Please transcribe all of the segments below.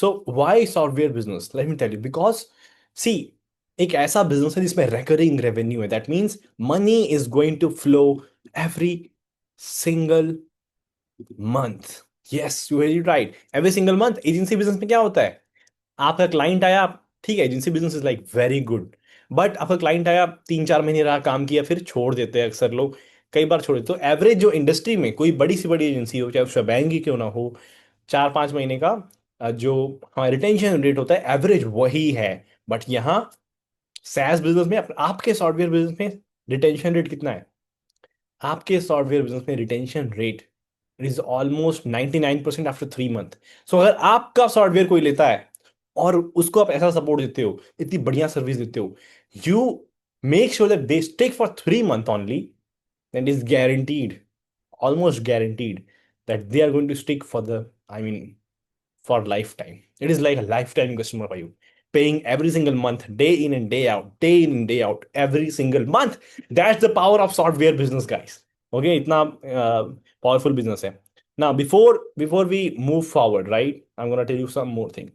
So why software business, let me tell you, because see, एक ऐसा business है जिसमें रेकरिंग रेवेन्यू है। That means money is going to flow every single month. Yes, you very right, every single month. Agency business में क्या होता है, आपका क्लाइंट आया, ठीक है, agency business is like very good, but आपका क्लाइंट आया, 3-4 महीने रहा, काम किया, फिर छोड़ देते हैं अक्सर लोग, कई बार छोड़ देते। तो एवरेज जो इंडस्ट्री में कोई बड़ी सी बड़ी एजेंसी हो, चाहे उसका बैंक ही क्यों ना हो, 4-5 महीने का जो हमारा रिटेंशन रेट होता है एवरेज वही है। बट यहाँ सैस बिजनेस में, आपके सॉफ्टवेयर बिजनेस में रिटेंशन रेट कितना है? आपके सॉफ्टवेयर बिजनेस में retention rate is almost 99% after 3 month. So अगर आपका सॉफ्टवेयर कोई लेता है और उसको आप ऐसा सपोर्ट देते हो, इतनी बढ़िया सर्विस देते हो, you make sure that they stick for 3 month only, then it is guaranteed, almost guaranteed, that they are going to stick for the, I mean, for lifetime. It is like a lifetime customer for you, paying every single month, day in and day out, day in and day out, every single month. That's the power of software business, guys. Okay, itna powerful business hai. Now, before we move forward, right, I'm gonna tell you some more thing.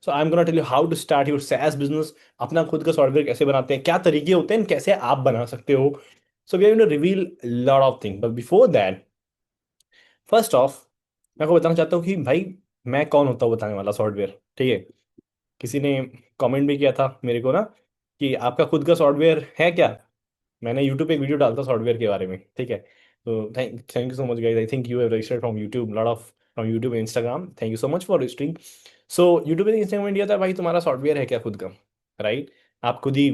So I'm gonna tell you how to start your SaaS business. अपना खुद का software कैसे बनाते हैं, क्या तरीके होते हैं, कैसे आप बना सकते हो. So we are going to reveal a lot of things. But before that, first off, मैं आपको बताना चाहता हूँ कि भाई मैं कौन होता हूँ बताने वाला सॉफ्टवेयर, ठीक है? किसी ने कमेंट भी किया था मेरे को ना कि आपका खुद का सॉफ्टवेयर है क्या। मैंने यूट्यूब पे एक वीडियो डालता सॉफ्टवेयर के बारे में, ठीक है? तो thank you so much guys, I think you have registered from YouTube, lot of from YouTube and Instagram, thank you so much for registering. So YouTube पे इंस्टाग्राम में दिया था, भाई तुम्हारा सॉफ्टवेयर है क्या खुद का, राइट? आप खुद ही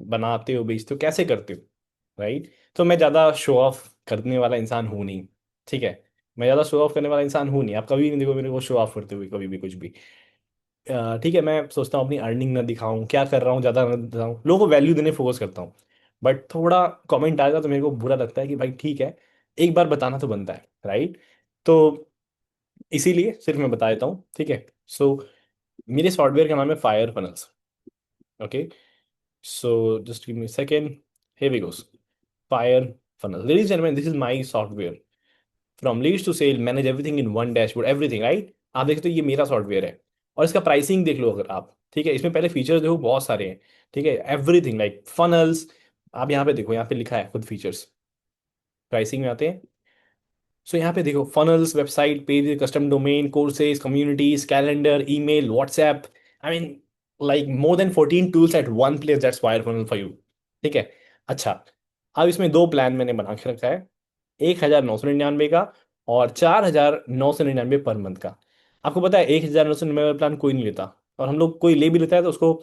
बनाते हो, बेचते हो, कैसे करते हो, राइट? तो मैं ज़्यादा शो ऑफ करने वाला इंसान हूँ नहीं, ठीक है? मैं ज़्यादा शो ऑफ करने वाला इंसान हूँ नहीं, आप कभी नहीं देखो मेरे को शो ऑफ करते हुए कभी भी कुछ भी। ठीक है, मैं सोचता हूँ अपनी अर्निंग ना दिखाऊं, क्या कर रहा हूँ ज़्यादा ना दिखाऊं, लोगों को वैल्यू देने फोकस करता हूँ। बट थोड़ा कमेंट आएगा तो मेरे को बुरा लगता है कि भाई ठीक है, एक बार बताना तो बनता है, राइट? तो इसीलिए सिर्फ मैं बता देता हूँ, ठीक है? सो मेरे सॉफ्टवेयर का नाम है fire funnels. Okay, so just give me second, here we goes. Fire funnel, ladies and gentlemen, this is my software. From leads to sale, manage everything in one dashboard, everything, right? आप देखते हो ये मेरा software है। और इसका pricing देख लो अगर आप, ठीक है? इसमें पहले फीचर्स देखो, बहुत सारे हैं, ठीक है? एवरीथिंग लाइक फनल्स, आप यहाँ पे देखो, यहाँ पे लिखा है खुद फीचर्स, प्राइसिंग में आते हैं। सो यहाँ पे देखो, funnels, website page, custom domain, courses, communities, calendar, email, WhatsApp, I mean like more than 14 tools at one place, that's fire funnel for you, ठीक है? अच्छा, अब इसमें दो प्लान मैंने बना के रखा है, 1999 का और 4999 पर मंथ का। आपको पता है 1999 प्लान कोई नहीं लेता, और हम लोग कोई ले भी लेता है तो उसको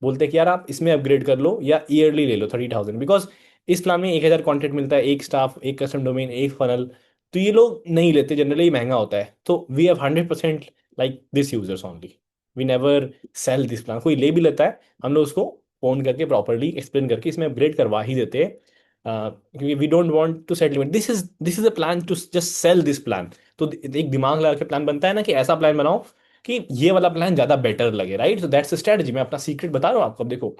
बोलते हैं कि यार आप इसमें अपग्रेड कर लो या ईयरली ले लो 30,000, बिकॉज इस प्लान में 1,000 कॉन्टेंट मिलता है, एक स्टाफ, एक कस्टम डोमेन, एक फनल। तो ये लोग नहीं लेते, जनरली महंगा होता है। तो we have 100% like this users only, we never sell this plan. कोई ले भी लेता है, हम लोग उसको फोन करके प्रॉपरली एक्सप्लेन करके इसमें अपग्रेड करवा ही देते हैं, क्योंकि we don't want to set limit. This is a plan to just sell this plan. तो एक दिमाग लगा के प्लान बनता है ना, कि ऐसा प्लान बनाओ कि ये वाला प्लान ज्यादा बेटर लगे, राइट? सो दैट्स स्ट्रेटजी, मैं अपना सीक्रेट बता रहा हूँ आपको। अब देखो,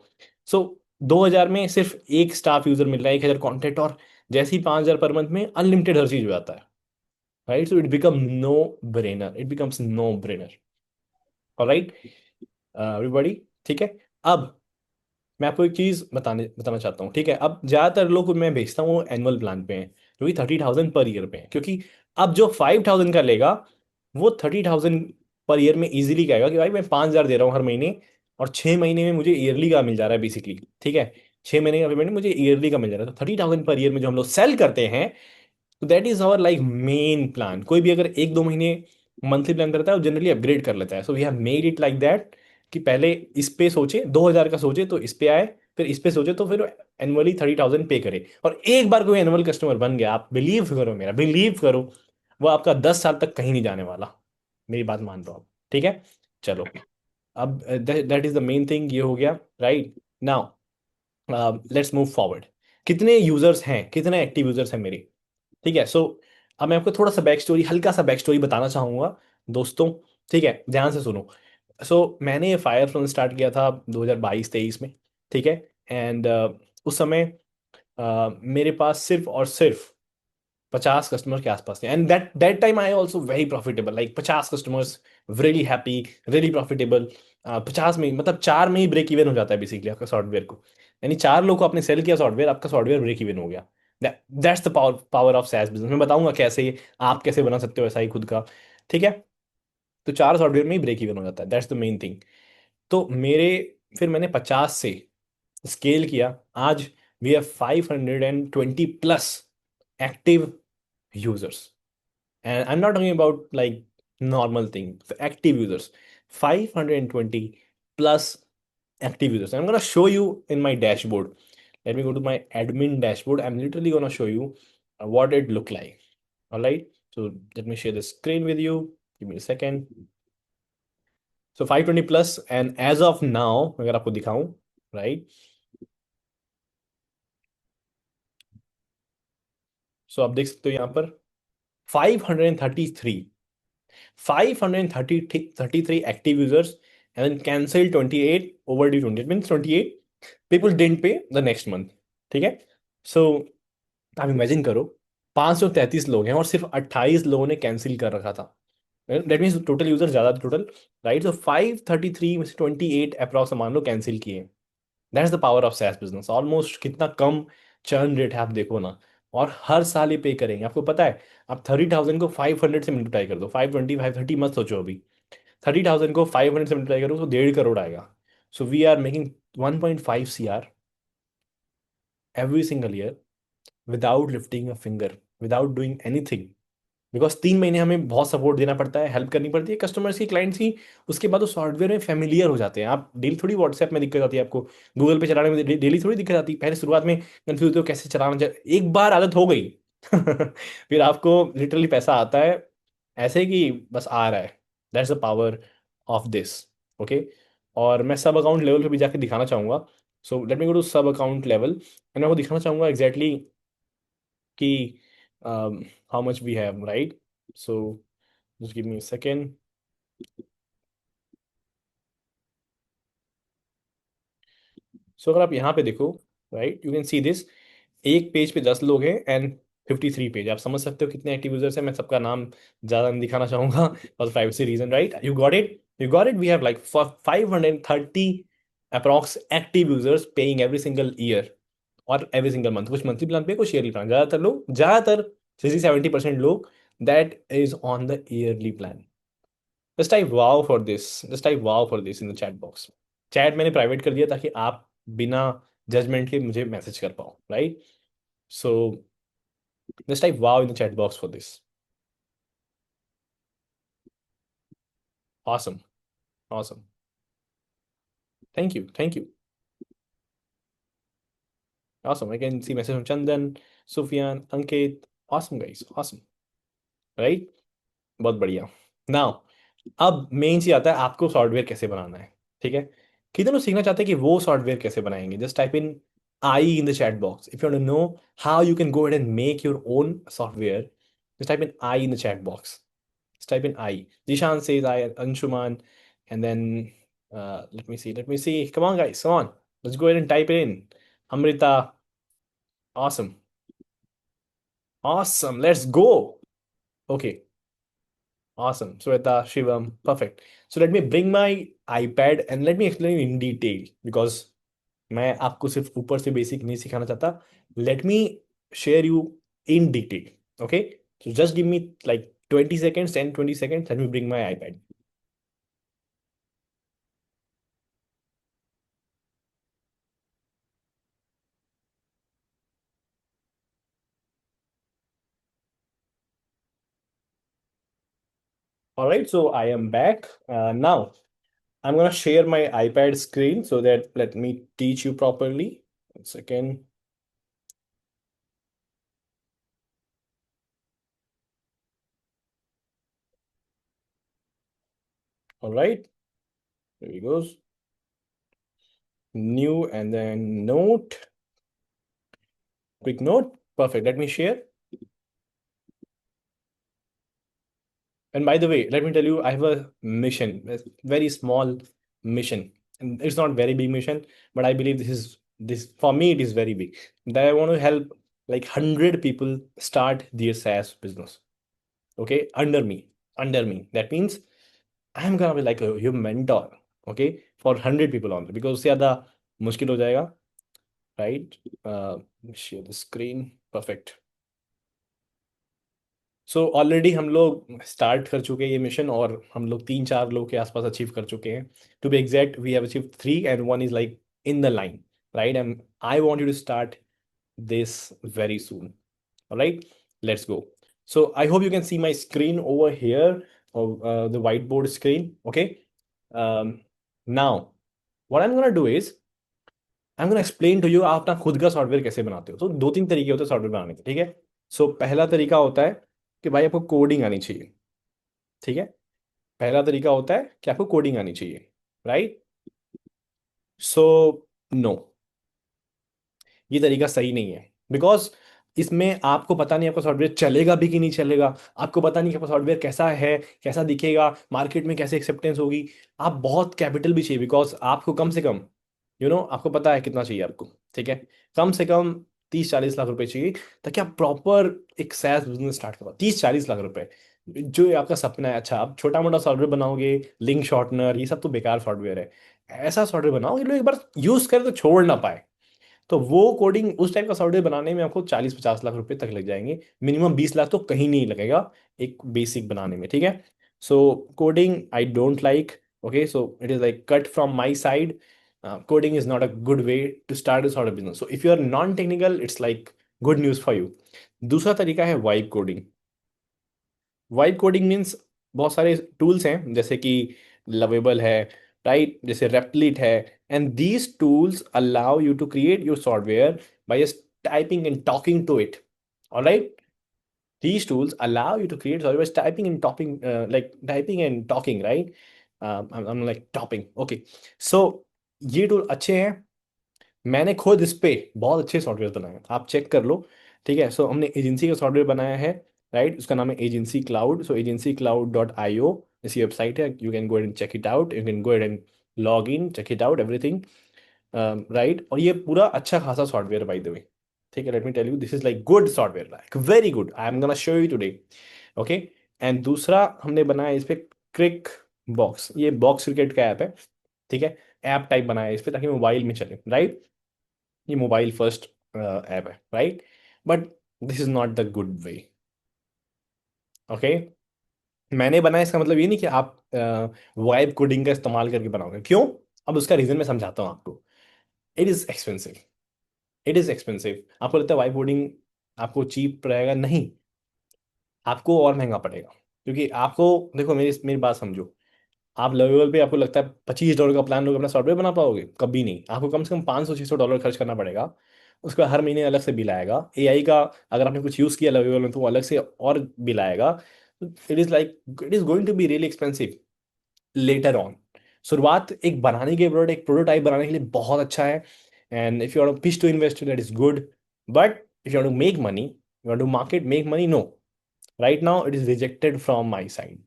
सो 2,000 में सिर्फ एक स्टाफ यूजर मिल रहा है, 1,000 कॉन्टेंट, और जैसे ही 5,000 पर मंथ में अनलिमिटेड हर चीज हो जाता है, right? So it become no brainer, it becomes no brainer, alright everybody, ठीक है? अब मैं आपको एक चीज बताना चाहता हूँ, ठीक है? अब ज्यादातर लोग मैं भेजता हूँ एनुअल प्लान पे हैं, जो कि 30,000 पर ईयर पे है, क्योंकि अब जो 5,000 का लेगा वो 30,000 पर ईयर में इजीली कहेगा कि भाई मैं 5,000 दे रहा हूँ हर महीने, और 6 महीने में मुझे ईयरली का मिल जा रहा है बेसिकली, ठीक है? 6 महीने का पेमेंट मुझे ईयरली का मिल जा रहा है, तो 30,000 पर ईयर में जो हम लोग सेल करते हैं, तो that is our like main plan. कोई भी अगर 1-2 महीने मंथली प्लान करता है, वो जनरली अपग्रेड कर लेता है। So we have made it like that, कि पहले इस पे सोचे, 2,000 का सोचे तो इस पे आए, फिर इस पे सोचे तो फिर एनुअली 30,000 पे करे। और एक बार कोई एनुअल कस्टमर बन गया, आप बिलीव करो, मेरा बिलीव करो, वो आपका 10 साल तक कहीं नहीं जाने वाला। मेरी बात मान लो आप, ठीक है? चलो, अब that is the main thing, ये हो गया, right? Now let's move forward. कितने यूजर्स हैं, कितने एक्टिव यूजर्स हैं मेरे, ठीक है? सो अब मैं आपको थोड़ा सा बैक स्टोरी, हल्का सा बैक स्टोरी बताना चाहूंगा दोस्तों, ठीक है? ध्यान से सुनो। मैंने ये फायर फ्रंट स्टार्ट किया था 2022-23 में, ठीक है? एंड उस समय मेरे पास सिर्फ और सिर्फ 50 कस्टमर के आसपास थे, and that time I also very profitable, like 50 customers, really happy, really profitable. 50 में मतलब 4 में ही ब्रेक इवन हो जाता है बेसिकली आपका सॉफ्टवेयर को, यानी 4 लोग को आपने सेल किया सॉफ्टवेयर, आपका सॉफ्टवेयर ब्रेक इवन हो गया। That's the power power of SaaS business. मैं बताऊंगा कैसे आप कैसे बना सकते हो ऐसा ही खुद का, ठीक है। तो 4 सॉफ्टवेयर में ही ब्रेक इवन हो जाता है, दैट्स द मेन थिंग। तो मेरे, फिर मैंने 50 से स्केल किया, आज we have 520 plus active users, and I'm not talking about like normal thing, the active users, 520 plus active users. I'm going to show you in my dashboard. Let me go to my admin dashboard. I'm literally going to show you what it look like. All right, so let me share the screen with you. Give me a second. So 520 plus, and as of now अगर आपको दिखाऊं, right, so आप देख सकते हो यहाँ पर 533 533 active users, and then cancel 28, overdue 28 means 28 people didn't pay the next month, ठीक है। so आप इमेजिन करो 533 लोग हैं और सिर्फ 28 लोगों ने कैंसिल कर रखा था, दैट मीन्स टोटल यूजर ज्यादा टोटल, राइट। सो 533 में से 28 अप्रॉक्स मान लो कैंसिल किए। That's the power of SaaS business. Almost कितना कम चर्न रेट है आप देखो ना, और हर साल ये पे करेंगे, आपको पता है। आप 30,000 को 500 से मल्टीप्लाई कर दो, 520 530 मत सोचो अभी, 30,000 को 500 से मल्टीप्लाई करो तो 1.5 करोड़ आएगा। So we are making 1.5 CR every single year without lifting a finger, without doing anything, because 3 महीने हमें बहुत सपोर्ट देना पड़ता है, हेल्प करनी पड़ती है कस्टमर्स की, क्लाइंट्स की। उसके बाद वो सॉफ्टवेयर में फेमिलियर हो जाते हैं। आप डेली थोड़ी व्हाट्सएप में दिक्कत आती है आपको, गूगल पे चलाने में डेली थोड़ी दिक्कत आती है, पहले शुरुआत में कंफ्यूज होते हो कैसे चलाना चाहिए, एक बार आदत हो गई फिर आपको लिटरली पैसा आता है, ऐसे कि बस आ रहा है। That's the power of this, okay. और मैं सब अकाउंट लेवल पे भी जाके दिखाना चाहूंगा। So let me go to sub account level, and मैं वो दिखाना चाहूंगा एग्जैक्टली कि how much we have, right? So just give me a second. So अगर आप यहाँ पे देखो, right, you can see this, एक पेज पे 10 लोग हैं एंड 53 पेज, आप समझ सकते हो कितने एक्टिव यूजर्स हैं। मैं सबका नाम ज्यादा नहीं दिखाना चाहूंगा for privacy reason, right. You got it, you got it. We have like 530 approx active users paying every single year और एवरी सिंगल मंथ, कुछ मंथली प्लान पे, कुछ ईयरली प्लान। ज्यादातर 60-70% लोग that is on the yearly plan. Just type wow for this, just type wow for this in the chat box. Chat मैंने private कर दिया ताकि आप बिना जजमेंट के मुझे मैसेज कर पाओ, right. So just type wow in the chat box for this. Awesome, awesome, thank you, thank you, awesome. I can see message from Chandan, Sufiyan, Ankit. Awesome guys, awesome, right. बहुत बढ़िया। नाउ अब मेन चीज आता है आपको सॉफ्टवेयर कैसे बनाना है, ठीक है। कितने लोग सीखना चाहते हैं कि वो सॉफ्टवेयर कैसे बनाएंगे, just type in I in the chat box if you want to know how you can go and make your own software. Just type in I in the chat box, just type in I. Zishan says I, Anshuman, and then let me see. Come on, guys, come on. Let's go ahead and type it in. Amrita, awesome, awesome. Let's go. Okay, awesome. Sweta, Shivam, perfect. So let me bring my iPad and let me explain in detail because मैं आपको सिर्फ ऊपर से basic नहीं सिखाना चाहता। Late me share you in detail, okay. So just give me like 20 seconds, 10-20 seconds, let me bring my iPad. All right, so I am back. Now I'm gonna share my iPad screen so that let me teach you properly. 1 second. All right, there he goes. New and then note, quick note. Perfect. Let me share. And by the way, let me tell you, I have a mission, a very small mission. And it's not very big mission, but I believe this for me it is very big. That I want to help. like 100 people start their SaaS business. Okay, under me. That means I'm gonna be like your mentor. Okay, for 100 people only, because उससे ज़्यादा मुश्किल हो जाएगा, right? Share the screen. Perfect. So already हम लोग start कर चुके हैं ये मिशन, और हम लोग 3-4 लोग के आसपास अचीव कर चुके हैं. To be exact, we have achieve 3 and one is like in the line, right? And I want you to start this very soon. All right, let's go. So I hope you can see my screen over here, or the whiteboard screen. Okay. Um, Now, what I'm gonna do is I'm gonna explain to you आप अपना खुद का software कैसे बनाते हो. तो 2-3 तरीके होते हैं सॉफ्टवेयर बनाने के, ठीक है? सो पहला तरीका होता है कि भाई आपको कोडिंग आनी चाहिए. ठीक है, पहला तरीका होता है कि आपको कोडिंग आनी चाहिए, राइट? सो नो, ये तरीका सही नहीं है, बिकॉज इसमें आपको पता नहीं आपका सॉफ्टवेयर चलेगा भी कि नहीं चलेगा. आपको पता नहीं कि आपका सॉफ्टवेयर कैसा है, कैसा दिखेगा, मार्केट में कैसे एक्सेप्टेंस होगी. आप बहुत कैपिटल भी चाहिए, बिकॉज आपको कम से कम आपको पता है कितना चाहिए आपको. ठीक है, कम से कम 30-40 लाख रुपए चाहिए, ताकि आप प्रॉपर एक सैस बिजनेस स्टार्ट करो. 30-40 लाख रुपए जो ये आपका सपना है. अच्छा, आप छोटा मोटा सॉफ्टवेयर बनाओगे, लिंक शॉर्टनर, ये सब तो बेकार सॉफ्टवेयर है. ऐसा सॉफ्टवेयर बनाओ कि लोग एक बार यूज करें तो छोड़ ना पाए. तो वो कोडिंग, उस टाइप का सॉफ्टवेयर बनाने में आपको 40-50 लाख रुपए तक लग जाएंगे. मिनिमम 20 लाख तो कहीं नहीं लगेगा एक बेसिक बनाने में. ठीक है, so coding I don't like. Okay, so it is like cut from my side. Coding is not a good way to start this sort of business. So if you are non-technical, it's like good news for you. दूसरा तरीका है vibe coding. Vibe coding means बहुत सारे tools हैं, जैसे कि lovable है, right, जैसे रेप्लिट है. And these tools allow you to create your software by just typing and talking to it. Alright, these tools allow you to create software by typing and talking, like typing and talking, right? I'm like topping. Okay, so ये tool अच्छे हैं. मैंने खुद इस पे बहुत अच्छे software बनाए हैं, आप चेक कर लो. ठीक है, सो हमने एजेंसी का सॉफ्टवेयर बनाया है, राइट? उसका नाम है एजेंसी क्लाउड. सो agencycloud.io इसी वेबसाइट है. You can go and check it out, you can go and log in, check it out everything, right? और ये पूरा अच्छा खासा सॉफ्टवेयर बाय द वे. ठीक है, let me tell you, this is like good software, like very good. I am gonna show you today. Okay, and दूसरा हमने बनाया इस पे क्रिक बॉक्स. ये बॉक्स क्रिकेट का ऐप है. ठीक है, ऐप टाइप बनाया है इस पे ताकि मोबाइल में चले, राइट? ये मोबाइल फर्स्ट ऐप है, right? But this is not the good way. Okay, मैंने बनाया इसका मतलब ये नहीं कि आप वाइब कोडिंग का इस्तेमाल करके बनाओगे. क्यों? अब उसका रीजन मैं समझाता हूँ आपको. It is expensive. It is expensive. आपको लगता है वाइब कोडिंग आपको चीप रहेगा? नहीं, आपको और महंगा पड़ेगा. क्योंकि आपको, देखो, मेरी मेरी बात समझो. आप लेवल पे आपको लगता है $25 का प्लान लोग अपना सॉफ्टवेयर बना पाओगे? कभी नहीं. आपको कम से कम $500-600 खर्च करना पड़ेगा. उसका हर महीने अलग से बिल आएगा. एआई का अगर आपने कुछ यूज़ किया लेवल में, तो वो अलग से और बिल आएगा. It is going to be really expensive later on. शुरुआत एक बनाने के प्रोडक्ट, एक प्रोटोटाइप बनाने के लिए बहुत अच्छा है. And if you want to pitch to investor, that is good. But if you want to make money, you want to market make money, no, right now it is rejected from my side.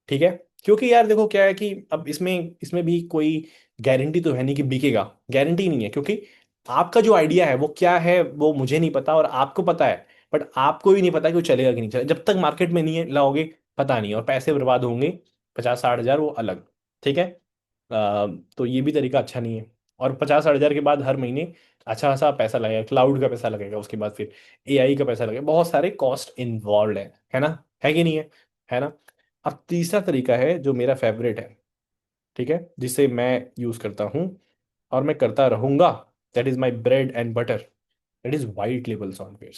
ठीक है, क्योंकि यार देखो क्या है कि अब इसमें इसमें भी कोई गारंटी तो है नहीं कि बिकेगा. गारंटी नहीं है, क्योंकि आपका जो आइडिया है वो क्या है वो मुझे नहीं पता, और आपको पता है, बट आपको भी नहीं पता कि वो चलेगा कि नहीं चलेगा. जब तक मार्केट में नहीं लाओगे, पता नहीं, और पैसे बर्बाद होंगे 50-60 हज़ार, वो अलग. ठीक है, तो ये भी तरीका अच्छा नहीं है. और 50-60 हज़ार के बाद हर महीने अच्छा खासा पैसा लगेगा, क्लाउड का पैसा लगेगा, उसके बाद फिर एआई का पैसा लगेगा, बहुत सारे कॉस्ट इन्वॉल्व है ना? है कि नहीं है? है ना? अब तीसरा तरीका है जो मेरा फेवरेट है, ठीक है, जिसे मैं यूज करता हूँ और मैं करता रहूंगा. That is my bread and butter. That is white label software.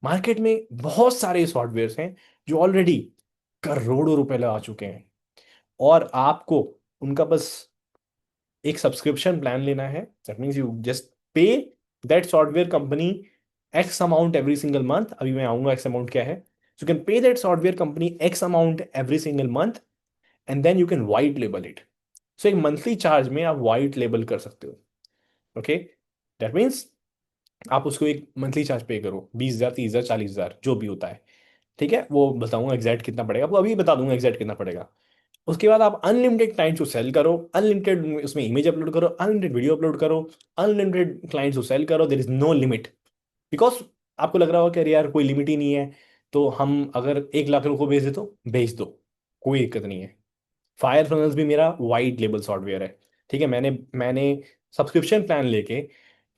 Market में बहुत सारे सॉफ्टवेयर हैं जो ऑलरेडी करोड़ों रुपए लगा चुके हैं, और आपको उनका बस एक सब्सक्रिप्शन प्लान लेना है. That means you just pay that software company X amount every single month. अभी मैं आऊंगा एक्स अमाउंट क्या है. You can pay that software company X amount every single month, and then you can white label it. So एक monthly charge में आप white label कर सकते हो. ओके, दैट मीन्स आप उसको एक मंथली चार्ज पे करो, 20 हज़ार, 30 हज़ार, 40 हज़ार, जो भी होता है. ठीक है, वो बताऊंगा एग्जैक्ट कितना पड़ेगा आपको, अभी बता दूंगा एग्जैक्ट कितना पड़ेगा. उसके बाद आप अनलिमिटेड क्लाइंट्स को सेल करो, अनलिमिटेड उसमें इमेज अपलोड करो, अनलिमिटेड वीडियो अपलोड करो, अनलिमिटेड क्लाइंट्स को सेल करो. There is no limit, because आपको लग रहा होगा कि अरे यार कोई लिमिट ही नहीं है, तो हम अगर 1 लाख लोगों को भेज दे तो भेज दो, कोई दिक्कत नहीं है। फायर फनल्स भी मेरा वाइट लेबल सॉफ्टवेयर है। ठीक है, मैंने मैंने सब्सक्रिप्शन प्लान लेके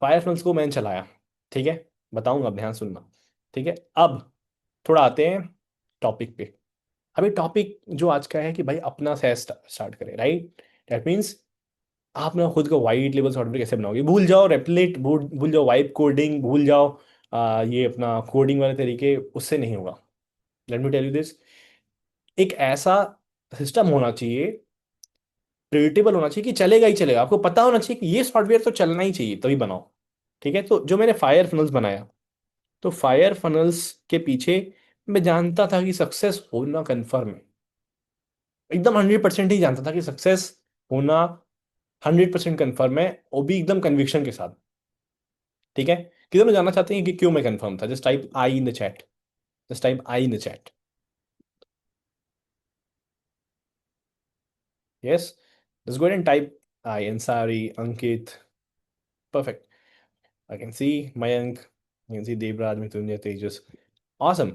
फायर फनल्स को मैंने चलाया। ठीक है, बताऊंगा, अब ध्यान सुनना। ठीक है, अब थोड़ा आते हैं टॉपिक पे। अभी टॉपिक जो आज का है कि भाई अपना सैस स्टार्ट करें, राइट? दैट मीन्स आप ना खुद का वाइट लेबल सॉफ्टवेयर कैसे बनाओगे? भूल जाओ रेपलेट, भूल जाओ वाइब कोडिंग, भूल जाओ ये अपना कोडिंग वाले तरीके, उससे नहीं होगा। Let me tell you this, एक ऐसा सिस्टम होना चाहिए, प्रिडिक्टेबल होना चाहिए कि चलेगा ही चलेगा। आपको पता होना चाहिए कि ये सॉफ्टवेयर तो चलना ही चाहिए, तभी बनाओ। ठीक है, तो जो मैंने फायर फनल्स बनाया, तो फायर फनल्स के पीछे मैं जानता था कि सक्सेस होना कन्फर्म है। एकदम 100% ही जानता था कि सक्सेस होना 100% कन्फर्म है, वो भी एकदम कन्विक्शन के साथ। ठीक है, कितने लोग जानना चाहते हैं कि क्यों मैं कंफर्म था? Just type I in the chat, just type I in the chat. Yes, just go and type I, Ansari, Ankit, perfect. I can see Mayank, I can see Devraj, Mrityunjay, Tejas, awesome.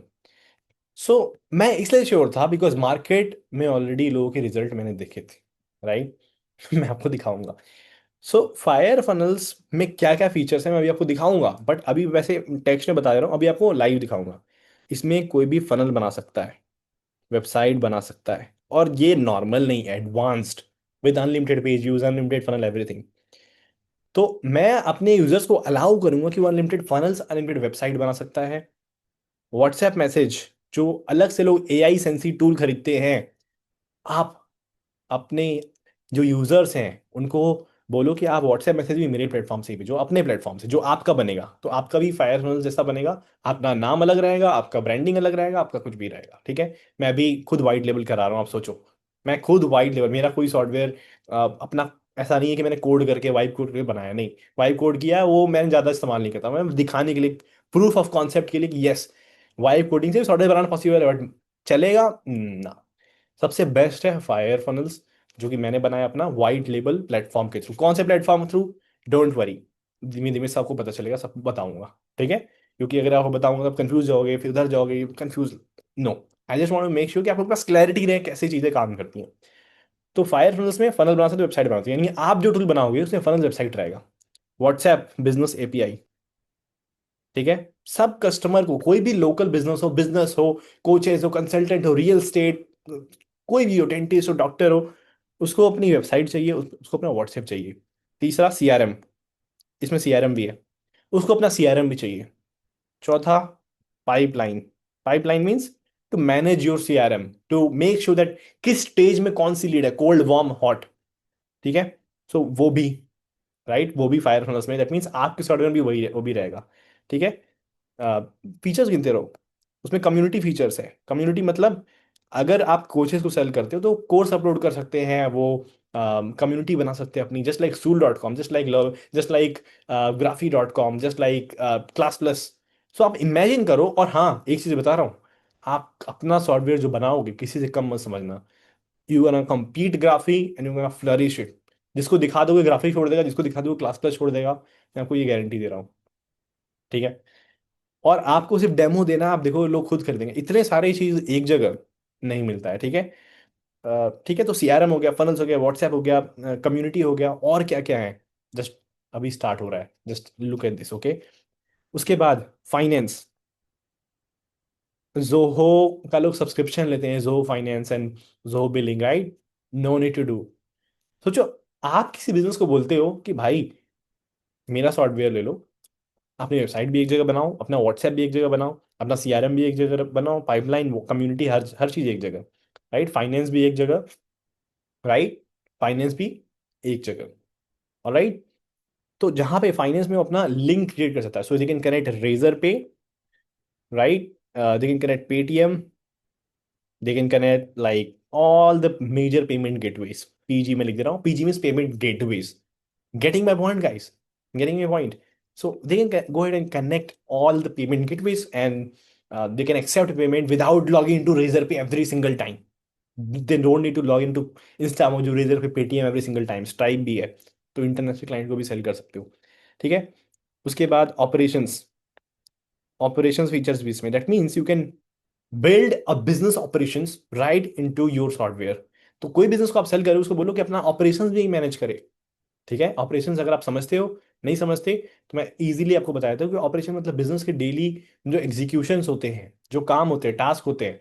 So मैं इसलिए श्योर था बिकॉज मार्केट में already लोगों के result मैंने देखे थे, right? मैं आपको दिखाऊंगा। सो फायर फनल्स में क्या क्या फीचर्स हैं मैं अभी आपको दिखाऊंगा, बट अभी वैसे टेक्स्ट में बता दे रहा हूँ, अभी आपको लाइव दिखाऊंगा। इसमें कोई भी फनल बना सकता है, वेबसाइट बना सकता है, और ये नॉर्मल नहीं, advanced, with unlimited page use, unlimited funnel, everything. तो मैं अपने यूजर्स को अलाउ करूंगा कि वो अनलिमिटेड फनल्स, अनलिमिटेड वेबसाइट बना सकता है। व्हाट्सएप मैसेज, जो अलग से लोग एआई सेंसी टूल खरीदते हैं, आप अपने जो यूजर्स हैं उनको बोलो कि आप व्हाट्सएप मैसेज भी मेरे प्लेटफॉर्म से ही भेजो, अपने प्लेटफॉर्म से जो आपका बनेगा, तो आपका भी फायर फनल जैसा बनेगा। आपका नाम अलग रहेगा, आपका ब्रांडिंग अलग रहेगा, आपका कुछ भी रहेगा। ठीक है, मैं अभी खुद वाइट लेबल करा रहा हूँ, आप सोचो। मैं खुद वाइट लेबल, मेरा कोई सॉफ्टवेयर अपना ऐसा नहीं है कि मैंने कोड करके वाइप कोड करके बनाया, नहीं। वाइप कोड किया है वो मैंने ज़्यादा इस्तेमाल नहीं करता, मैं दिखाने के लिए, प्रूफ ऑफ कॉन्सेप्ट के लिए कि यस, वाइप कोडिंग से सॉफ्टवेयर बनाना पॉसिबल है, बट चलेगा ना। सबसे बेस्ट है फायर फनल्स, जो कि मैंने बनाया अपना वाइट लेबल प्लेटफॉर्म के थ्रू। कौन से प्लेटफॉर्म थ्रू? डोंट वरी, धीमे धीमे सबको पता चलेगा, सब बताऊंगा। ठीक है, क्योंकि अगर आपको बताऊंगा तो आप कंफ्यूज जाओगे, फिर उधर जाओगे confuse. No, I just want to make sure कि आपके पास क्लैरिटी रहे कैसे चीजें काम करती हैं। तो फायर फनल्स में फनल बना सकते हो, वेबसाइट बनाते हैं, यानी आप जो टूल बनाओगे उसमें फनल वेबसाइट रहेगा। WhatsApp business API. ठीक है, सब कस्टमर को, कोई भी लोकल बिजनेस हो, कोचेस हो, कंसल्टेंट हो, रियल स्टेट, कोई भी हो, डेंटिस्ट हो, डॉक्टर हो, उसको अपनी वेबसाइट चाहिए, उसको अपना व्हाट्सएप चाहिए। तीसरा सीआरएम, इसमें सीआरएम भी है, उसको अपना सीआरएम भी चाहिए। चौथा pipeline. Pipeline means to manage your CRM, to make sure that किस स्टेज में कौन सी लीड है, कोल्ड, वार्म, हॉट। ठीक है, सो वो भी, राइट, वो भी फायर फनल्स में, दैट मीन्स आपके सॉफ्टवेयर भी वही वो भी रहेगा। ठीक है, फीचर्स गिनते रहो। उसमें कम्युनिटी फीचर्स है। कम्युनिटी मतलब अगर आप कोचेस को सेल करते हो तो कोर्स अपलोड कर सकते हैं वो, कम्युनिटी बना सकते हैं अपनी, just like stool.com, just like love, just like graphy.com, just like class plus. So आप इमेजिन करो, और हाँ एक चीज़ बता रहा हूँ, आप अपना सॉफ्टवेयर जो बनाओगे किसी से कम मत समझना। You gonna compete graphy and you gonna flourish it. जिसको दिखा दोगे ग्राफी छोड़ देगा, जिसको दिखा दोगे क्लास प्लस छोड़ देगा, मैं आपको ये गारंटी दे रहा हूँ। ठीक है, और आपको सिर्फ डेमो देना, आप देखो लोग खुद खरीदेंगे, इतने सारे चीज एक जगह नहीं मिलता है। ठीक है, ठीक है, तो सीआरएम हो गया, फनल्स हो गया, व्हाट्सएप हो गया, कम्युनिटी हो गया, और क्या क्या है, जस्ट अभी स्टार्ट हो रहा है, just look at this. Okay, उसके बाद फाइनेंस, जोहो का लोग सब्सक्रिप्शन लेते हैं, Zoho finance and Zoho billing, right? No need to do. सोचो, आप किसी बिजनेस को बोलते हो कि भाई मेरा सॉफ्टवेयर ले लो, अपनी वेबसाइट भी एक जगह बनाओ, अपना व्हाट्सएप भी एक जगह बनाओ, अपना सीआरएम भी एक जगह बनाओ, पाइपलाइन, कम्युनिटी, हर हर चीज़ एक जगह, राइट? फाइनेंस भी एक जगह, राइट? फाइनेंस भी एक जगह, और राइट, तो जहां पे फाइनेंस में वो अपना लिंक क्रिएट कर सकता है, so they can connect Razorpay, right? They can connect Paytm, they can connect like all the major payment gateways. PG में लिख दे रहा हूँ, PG means payment gateways. Getting my point, guys? Getting my point? So they can go ahead and connect all the payment gateways, and they can accept payment without logging into Razorpay every single time. They don't need to log into Instamojo, Razorpay, Paytm every single time. Stripe भी है, तो international client को भी cell कर सकते हो। ठीक है, उसके बाद ऑपरेशंस, ऑपरेशंस फीचर्स भी इसमें, that means you can build a business operations right into your software. तो कोई बिजनेस को आप सेल करो, उसको बोलो कि अपना ऑपरेशंस भी मैनेज करे। ठीक है, ऑपरेशंस अगर आप समझते हो, नहीं समझते तो मैं इजीली आपको बता देता हूँ कि ऑपरेशन मतलब बिजनेस के डेली जो एग्जीक्यूशंस होते हैं, जो काम होते हैं, टास्क होते हैं,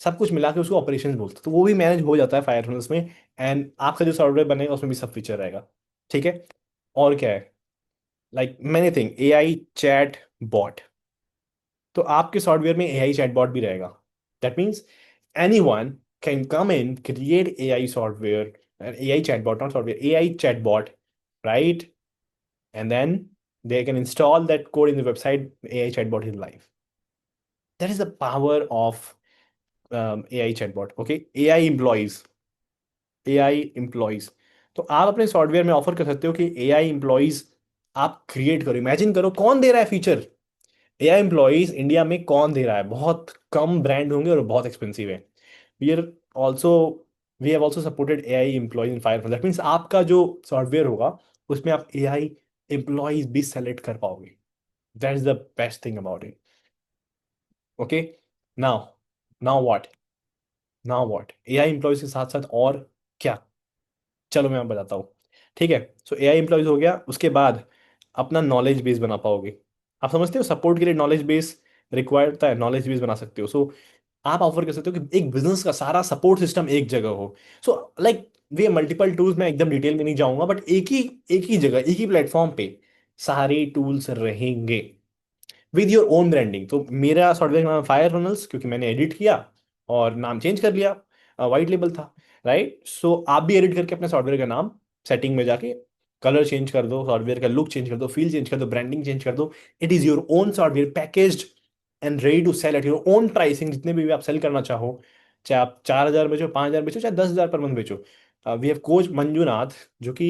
सब कुछ मिला के उसको ऑपरेशंस बोलते हैं। तो वो भी मैनेज हो जाता है फायर में। एंड आपका जो सॉफ्टवेयर बनेगा उसमें भी सब फीचर रहेगा। ठीक है। और क्या है, like many thing, A I chatbot. तो आपके सॉफ्टवेयर में ए आई चैट बॉट भी रहेगा। That means anyone can come in create A I software, A I chatbot, not software, A I chatbot, right? And then they can install that code in the website. AI chatbot is live. That is the power of AI chatbot. Okay, AI employees, AI employees. तो आप अपने software में offer कर सकते हो कि AI employees आप create करो। इमेजिन करो कौन दे रहा है फीचर। AI employees इंडिया में कौन दे रहा है? बहुत कम ब्रांड होंगे और बहुत एक्सपेंसिव है। We are also we have also supported AI employees in Fire. That means आपका जो सॉफ्टवेयर होगा उसमें आप AI employees भी सेलेक्ट कर पाओगे। That is the best thing about it. Okay. Now, now what? Now what? AI employees के साथ साथ और क्या? चलो मैं आपको बताता हूँ। ठीक है, सो AI एम्प्लॉयज हो गया, उसके बाद अपना नॉलेज बेस बना पाओगे। आप समझते हो सपोर्ट के लिए नॉलेज बेस रिक्वायर्ड होता है, नॉलेज बेस बना सकते हो। सो आप ऑफर कर सकते हो कि एक बिजनेस का सारा सपोर्ट सिस्टम एक जगह हो। सो लाइक वे मल्टीपल टूल्स, मैं एकदम डिटेल में नहीं जाऊंगा, बट एक ही जगह, एक ही प्लेटफॉर्म पे सारे टूल्स रहेंगे विद योर ओन ब्रांडिंग। तो मेरा सॉफ्टवेयर का नाम फायर फनल्स, क्योंकि मैंने एडिट किया और नाम चेंज कर लिया, वाइट लेबल था, राइट? सो आप भी एडिट करके अपने सॉफ्टवेयर का नाम सेटिंग में जाके कलर चेंज कर दो, सॉफ्टवेयर का लुक चेंज कर दो, फील चेंज कर दो, ब्रांडिंग चेंज कर दो। It is your own software packaged and ready to sell at your own pricing. जितने भी आप सेल करना चाहो, चाहे आप 4,000 बेचो, 5,000 बेचो, चाहे 10,000 पर मंथ बेचो। वी हैव कोच मंजूनाथ जो कि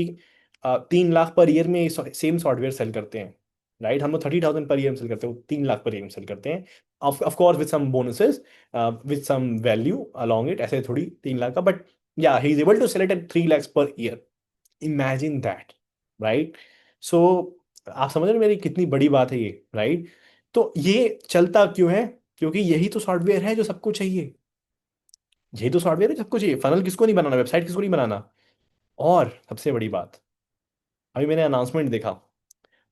3 लाख पर ईयर में सेम सॉफ्टवेयर सेल करते हैं, राइट? हम लोग 30,000 पर ईयर सेल करते हैं, वो 3 लाख पर ईयर सेल करते हैं। Of course with some bonuses, with some value along it, ऐसे थोड़ी 3 लाख का, but ya he is able to sell it at 3 lakhs per year. Imagine that, right? So आप समझ रहे हो मेरी कितनी बड़ी बात है ये, राइट? तो ये चलता क्यों है? क्योंकि यही तो सॉफ्टवेयर है जो सबको चाहिए। यही तो सॉफ्टवेयर है सबको चाहिए। फनल किसको नहीं बनाना, वेबसाइट किसको नहीं बनाना? और सबसे बड़ी बात, अभी मैंने अनाउंसमेंट देखा,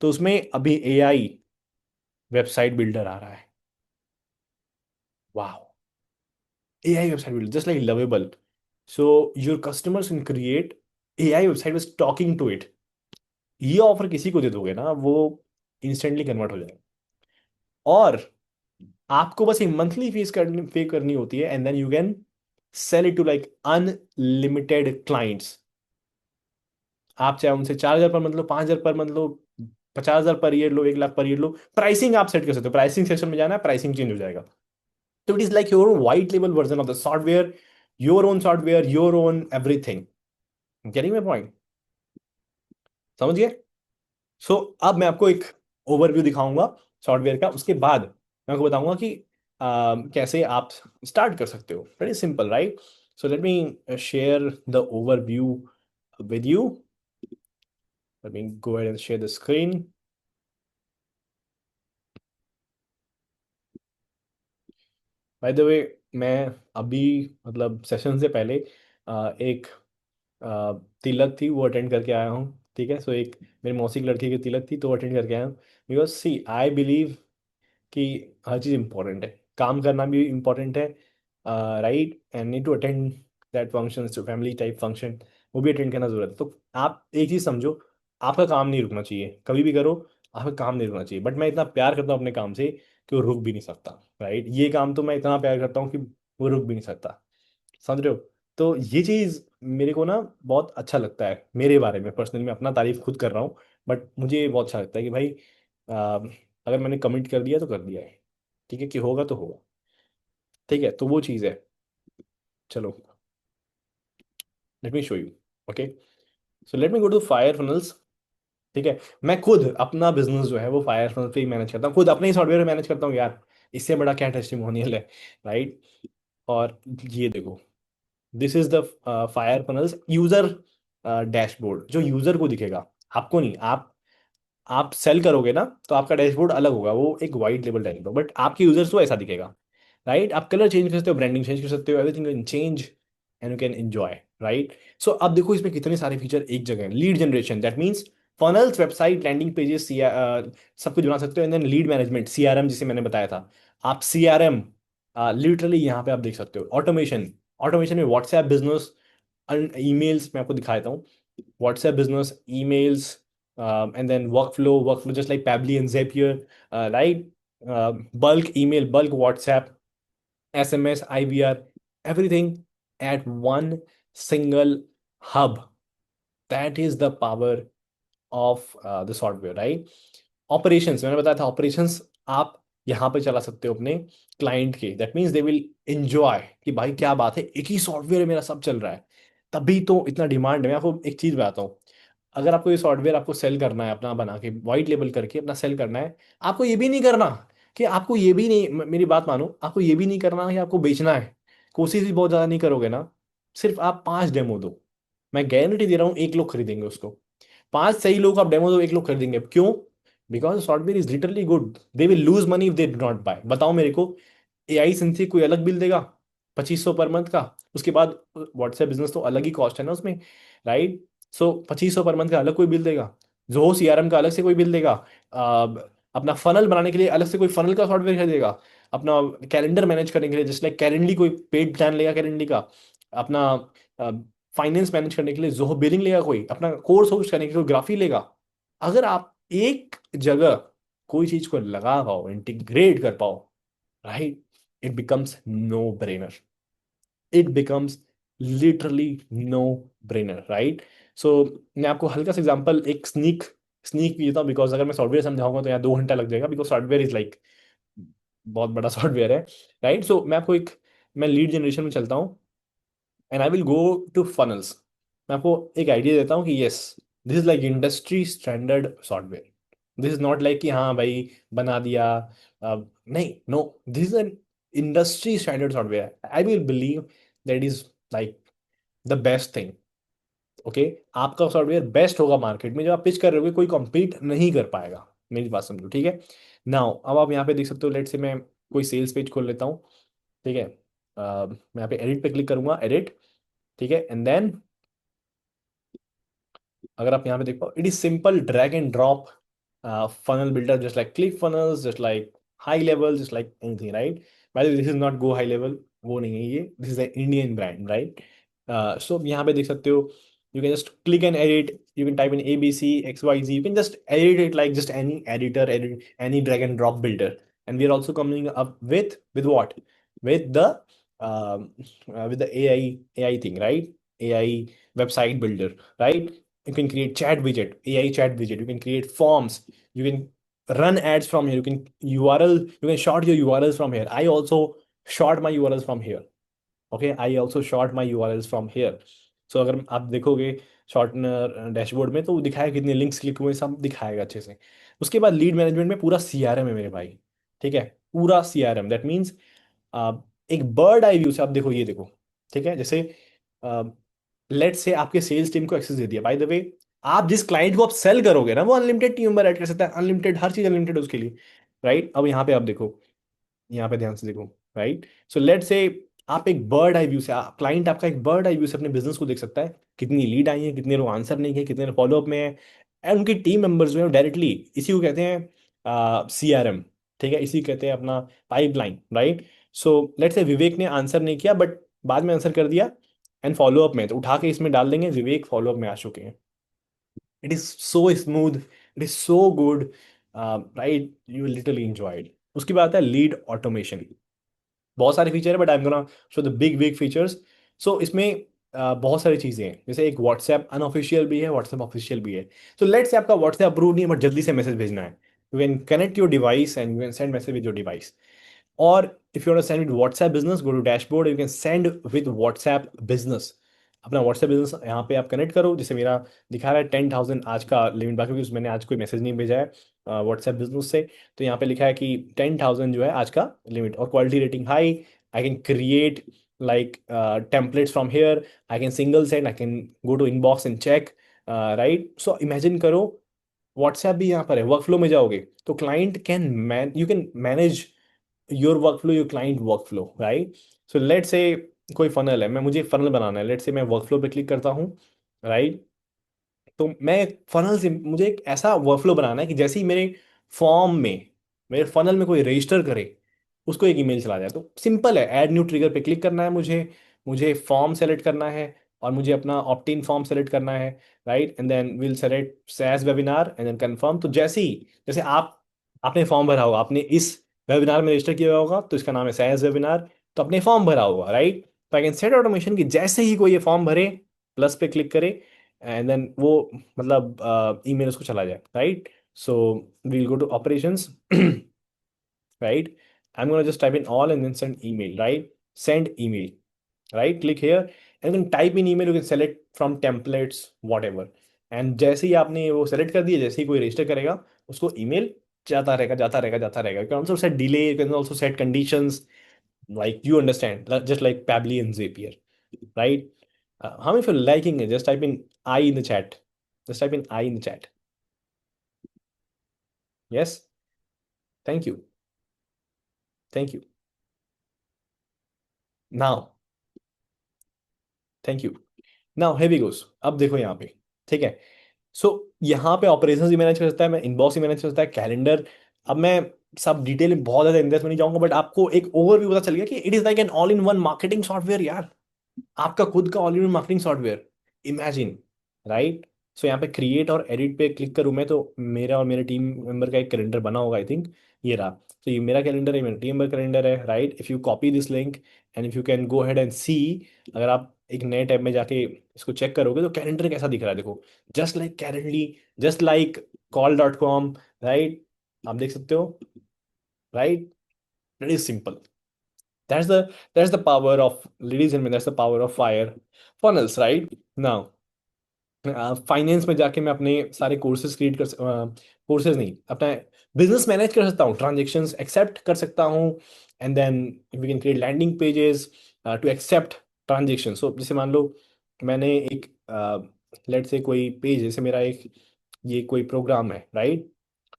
तो उसमें अभी AI वेबसाइट बिल्डर आ रहा है। वाह! AI website builder, just like Lovable. So your customers can create AI website was talking to it. ये ऑफर किसी को दे दोगे ना, वो इंस्टेंटली कन्वर्ट हो जाएगा। और आपको बस एक मंथली फीस करनी पे करनी होती है, and then you can sell it to like unlimited clients. आप चाहे उनसे 4,000 पर मंथ लो, 5,000 पर मंथ लो, 50,000 पर ईयर लो, 1 लाख पर ईयर लो। प्राइसिंग आप सेट कर सकते हो, प्राइसिंग सेक्शन में जाना है, प्राइसिंग चेंज हो जाएगा। So it is like your white label version of the software, software, your own everything. Getting my point? समझ गए? सो अब मैं आपको एक ओवरव्यू दिखाऊंगा सॉफ्टवेयर का, उसके बाद मैं आपको बताऊंगा कि कैसे आप स्टार्ट कर सकते हो। Very simple, right? So let me share the overview with you. Let me go ahead and share the screen. Bye the वे, मैं अभी मतलब सेशन से पहले एक तिलक थी वो अटेंड करके आया हूँ। ठीक है, सो एक मेरी मौसी की लड़की की तिलक थी तो वो अटेंड करके आया हूँ। बिकॉज सी आई बिलीव कि हर चीज़ इंपॉर्टेंट है, काम करना भी इम्पोर्टेंट है, right? And need to attend that function, जो फैमिली टाइप फंक्शन, वो भी अटेंड करना जरूरत है। तो आप एक चीज़ समझो, आपका काम नहीं रुकना चाहिए, कभी भी करो, आपका काम नहीं रुकना चाहिए। बट मैं इतना प्यार करता हूँ अपने काम से कि वो रुक भी नहीं सकता, राइट? ये काम तो मैं इतना प्यार करता हूँ कि वो रुक भी नहीं सकता। समझ रहे हो? तो ये चीज़ मेरे को ना बहुत अच्छा लगता है। मेरे बारे में पर्सनली, मैं अपना तारीफ खुद कर रहा हूँ, बट मुझे बहुत अच्छा लगता है कि भाई अगर मैंने कमिट कर दिया तो कर दिया है। ठीक है, कि होगा तो होगा। ठीक है, तो वो चीज़ है। चलो, let me show you. Okay, so let me go to Fire Funnels. ठीक है, मैं खुद अपना बिजनेस जो है वो फायर फनल पे ही मैनेज करता हूँ, खुद अपने ही सॉफ्टवेयर मैनेज करता हूँ यार। इससे बड़ा क्या टेस्टिमोनियल है, राइट? और ये देखो, this is the fire funnels user dashboard, जो यूजर को दिखेगा, आपको नहीं। आप आप सेल करोगे ना तो आपका डैशबोर्ड अलग होगा, वो एक वाइट लेबल डैशबोर्ड, बट आपके यूजर्स को ऐसा दिखेगा, राइट? आप कलर चेंज कर सकते हो, ब्रांडिंग चेंज कर सकते हो, everything can change and you can enjoy, right? So अब देखो इसमें कितने सारे फीचर एक जगह है। Lead generation, that means funnels, website, landing pages, सब कुछ बना सकते हो। And then lead management, CRM जिसे मैंने बताया था, आप सीआरएम लिटरली यहाँ पे आप देख सकते हो। ऑटोमेशन, ऑटोमेशन में व्हाट्सएप बिजनेस, ईमेल्स मैं आपको दिखा देता हूँ। WhatsApp business, emails, and then workflow just like Pabbly and Zapier, right? Bulk email, bulk WhatsApp, SMS, IVR, everything at one single hub. That is the power of the software, right? Operations, मैंने बताया था operations आप यहाँ पे चला सकते हो अपने क्लाइंट के, that means they will enjoy कि भाई क्या बात है, एक ही सॉफ्टवेयर है, मेरा सब चल रहा है। तभी तो इतना डिमांड है। मैं आपको एक चीज बताता हूँ, अगर आपको ये सॉफ्टवेयर आपको सेल करना है अपना बना के वाइट लेबल करके अपना सेल करना है, आपको ये भी नहीं करना कि आपको ये भी नहीं मेरी बात मानो, आपको ये भी नहीं करना कि आपको बेचना है, कोशिश भी बहुत ज़्यादा नहीं करोगे ना, सिर्फ आप 5 डेमो दो, मैं गारंटी दे रहा हूँ 1 लोग खरीदेंगे उसको। 5 सही लोग आप डेमो दो, 1 लोग खरीदेंगे, क्यों? Because software is literally good, they will lose money if they do not buy. बताओ मेरे को, एआई सिंथेटिक कोई अलग बिल देगा 2500 पर मंथ का, उसके बाद व्हाट्सएप बिजनेस तो अलग ही कॉस्ट है ना उसमें, राइट? सो 2500 पर मंथ का अलग कोई बिल देगा, जोहो सीआरएम का अलग से कोई बिल देगा, अपना फनल बनाने के लिए अलग से कोई फनल का सॉफ्टवेयर खरीदेगा, अपना कैलेंडर मैनेज करने के लिए जस्ट लाइक कैलेंडली कोई पेड प्लान लेगा कैलेंडली का, अपना फाइनेंस मैनेज करने के लिए जोहो बिलिंग लेगा, कोई अपना कोर्स होस्ट करने के लिए ग्राफी लेगा। अगर आप एक जगह कोई चीज को लगा पाओ, इंटीग्रेट कर पाओ, right, it becomes no brainer, it becomes literally no brainer, right? So मैं आपको हल्का सा एग्जांपल, एक स्नीक स्नीक भी देता हूँ, बिकॉज अगर मैं सॉफ्टवेयर समझाऊंगा तो यहाँ 2 घंटा लग जाएगा, बिकॉज सॉफ्टवेयर इज लाइक बहुत बड़ा सॉफ्टवेयर है, राइट? सो मैं आपको एक, मैं लीड जनरेशन में चलता हूँ and I will go to funnels. मैं आपको एक आइडिया देता हूँ कि yes, this is like industry standard software, this is not like कि हाँ भाई बना दिया, नहीं, no, this is an industry standard software, I will believe that is like the best thing. Okay, आपका सॉफ्टवेयर बेस्ट होगा मार्केट में, जब आप पिच कर रहे होगे कोई कॉम्पीट नहीं कर पाएगा, मेरी बात समझो, ठीक है? नाउ अब आप यहाँ पे देख सकते हो, लेट से मैं कोई सेल्स पेज खोल लेता हूँ, ठीक है? मैं यहाँ पे एडिट पे क्लिक करूंगा, एडिट, ठीक है? एंड देन अगर आप यहाँ पे देख पाओ, it is simple drag and drop funnel builder, just like ClickFunnels, just like high level, just like anything, right? By the way, this is not go high level, वो नहीं है ये, this is an Indian brand, right? So यहाँ पे देख सकते हो, you can just click and edit, you can type in ABC XYZ, you can just edit it like just any editor, edit any drag and drop builder. And we are also coming up with what, with the with the AI thing, right? AI website builder, right? You can create chat widget, AI chat widget, you can create forms, you can run ads from here, you can URL, you can short your URLs from here. I also short my URLs from here, okay? I also short my URLs from here. So अगर आप देखोगे shortener dashboard में, तो वो दिखाएगा कितने links click हुए, सब दिखाएगा अच्छे से। उसके बाद लीड मैनेजमेंट में पूरा सीआरएम है मेरे भाई, ठीक है? पूरा सीआरएम, दैट मीन्स एक बर्ड आई व्यू से आप देखो, ये देखो, ठीक है? जैसे लेट से आपके सेल्स टीम को एक्सेस दे दिया, बाय द वे आप जिस क्लाइंट को आप सेल करोगे ना, वो अनलिमिटेड टीम मेंबर ऐड कर सकता है, अनलिमिटेड हर चीज अनलिमिटेड उसके लिए, राइट? अब यहाँ पे आप देखो, यहाँ पे ध्यान से देखो, राइट? सो लेट से आप एक बर्ड आई व्यू से, क्लाइंट आपका एक बर्ड आई व्यू से अपने बिजनेस को देख सकता है, कितनी लीड आई है, कितने लोग आंसर नहीं किए, कितने फॉलोअप में है, एंड उनकी टीम मेंबर्स जो है डायरेक्टली, इसी को कहते हैं सीआरएम, ठीक है? इसी को कहते हैं अपना पाइपलाइन, राइट? सो लेट से विवेक ने आंसर नहीं किया, बट बाद में आंसर कर दिया, एंड फॉलोअप में तो उठा के इसमें डाल देंगे, विवेक फॉलोअप में आ चुके हैं। It is so smooth, it is so good, right? You literally enjoyed. उसकी बात है लीड ऑटोमेशन, बहुत सारे फीचर है, but I am gonna show the big big features. So इसमें बहुत सारी चीजें हैं, जैसे एक व्हाट्सएप अनऑफिशियल भी है, व्हाट्सएप ऑफिशियल भी है। सो लेट्स से आपका व्हाट्सएप अप्रूव नहीं है, बट जल्दी से मैसेज भेजना है, you can connect your device and you can send message with your device. और if you want to send with WhatsApp business, go to dashboard, you can send with WhatsApp business. अपना WhatsApp business यहाँ पे आप connect करो, जैसे मेरा दिखा रहा है 10,000 आज का लिमिट, बाकी क्योंकि मैंने आज कोई मैसेज नहीं भेजा है व्हाट्सएप बिजनेस से, तो यहाँ पे लिखा है कि 10,000 जो है आज का लिमिट, और quality rating high, I can create like templates from here, I can single send, I can go to inbox and check, right? So imagine करो व्हाट्सएप भी यहाँ पर है, वर्कफ्लो में जाओगे तो client can man you can manage your workflow, your client workflow, right? So let's say कोई funnel है, मैं मुझे फनल बनाना है, लेट्स से मैं वर्कफ्लो पे क्लिक करता हूँ, राइट? तो मैं फनल से मुझे एक ऐसा वर्कफ्लो बनाना है कि जैसे ही मेरे फॉर्म में, मेरे फनल में कोई रजिस्टर करे, उसको एक ईमेल चला जाए। तो सिंपल है, ऐड न्यू ट्रिगर पे क्लिक करना है मुझे, मुझे फॉर्म सेलेक्ट करना है और मुझे अपना ऑप्ट इन फॉर्म सेलेक्ट करना है, right? And then will select SaaS webinar and then confirm. तो जैसे ही, जैसे आपने फॉर्म भरा होगा, आपने इस वेबिनार में रजिस्टर किया होगा तो इसका नाम है सैस वेबिनार, तो आपने फॉर्म भरा होगा, राइट? तो आई कैन सेट ऑटोमेशन कि जैसे ही कोई ये फॉर्म भरे, प्लस पे क्लिक करे एंड देन वो मतलब ईमेल उसको चला जाए, right? So we'll go to operations, right? I'm going to just type in all and then send email, right? Send email, right? Click here and then type in email. You can select from templates, whatever. And जैसे ही आपने वो select कर दिया, जैसे ही कोई register करेगा, उसको email जाता रहेगा, जाता रहेगा, जाता रहेगा. You can also set delay, you can also set conditions, like you understand, just like Pabbly and Zapier, right? How many of you are liking it? Just type in I in the chat. Just type in I in the chat. Yes? Thank you. Thank you. Now, thank you. Now here we goes, अब देखो यहाँ पे, ठीक है? सो यहाँ पे operations भी manage कर सकता है, मैं इनबॉक्स भी मैनेज कर सकता है, कैलेंडर। अब मैं सब डिटेल में बहुत ज्यादा इंडेक्स में नहीं जाऊंगा, बट आपको एक ओवरव्यू पता चल गया कि it is like an all in one marketing software यार, आपका खुद का all in one marketing software, imagine, right? So यहाँ पे क्रिएट और एडिट पे क्लिक करूँ मैं, तो मेरा और मेरे टीम मेंबर का एक कैलेंडर बना होगा, आई थिंक ये रहा। तो ये मेरा कैलेंडर है, मेरा टीम मेंबर कैलेंडर है, right? If you copy this link and if you can go head and see, अगर आप एक नए टैब में जाके इसको चेक करोगे तो कैलेंडर कैसा दिख रहा है, देखो, just like Calendly, just like कॉल.com, राइट? आप देख सकते हो, right? It is simple. That's the that's the power of, ladies and gentlemen, that's the power of fire funnels, right? Now, finance में जाके मैं अपने सारे कोर्सेज क्रिएट कर, कोर्सेज नहीं, अपना बिजनेस मैनेज कर सकता हूँ, ट्रांजेक्शन्स एक्सेप्ट कर सकता हूँ, and then we can create landing pages to accept transaction. So जैसे मान लो मैंने एक लेट से कोई पेज, जैसे मेरा एक ये कोई प्रोग्राम है, राइट?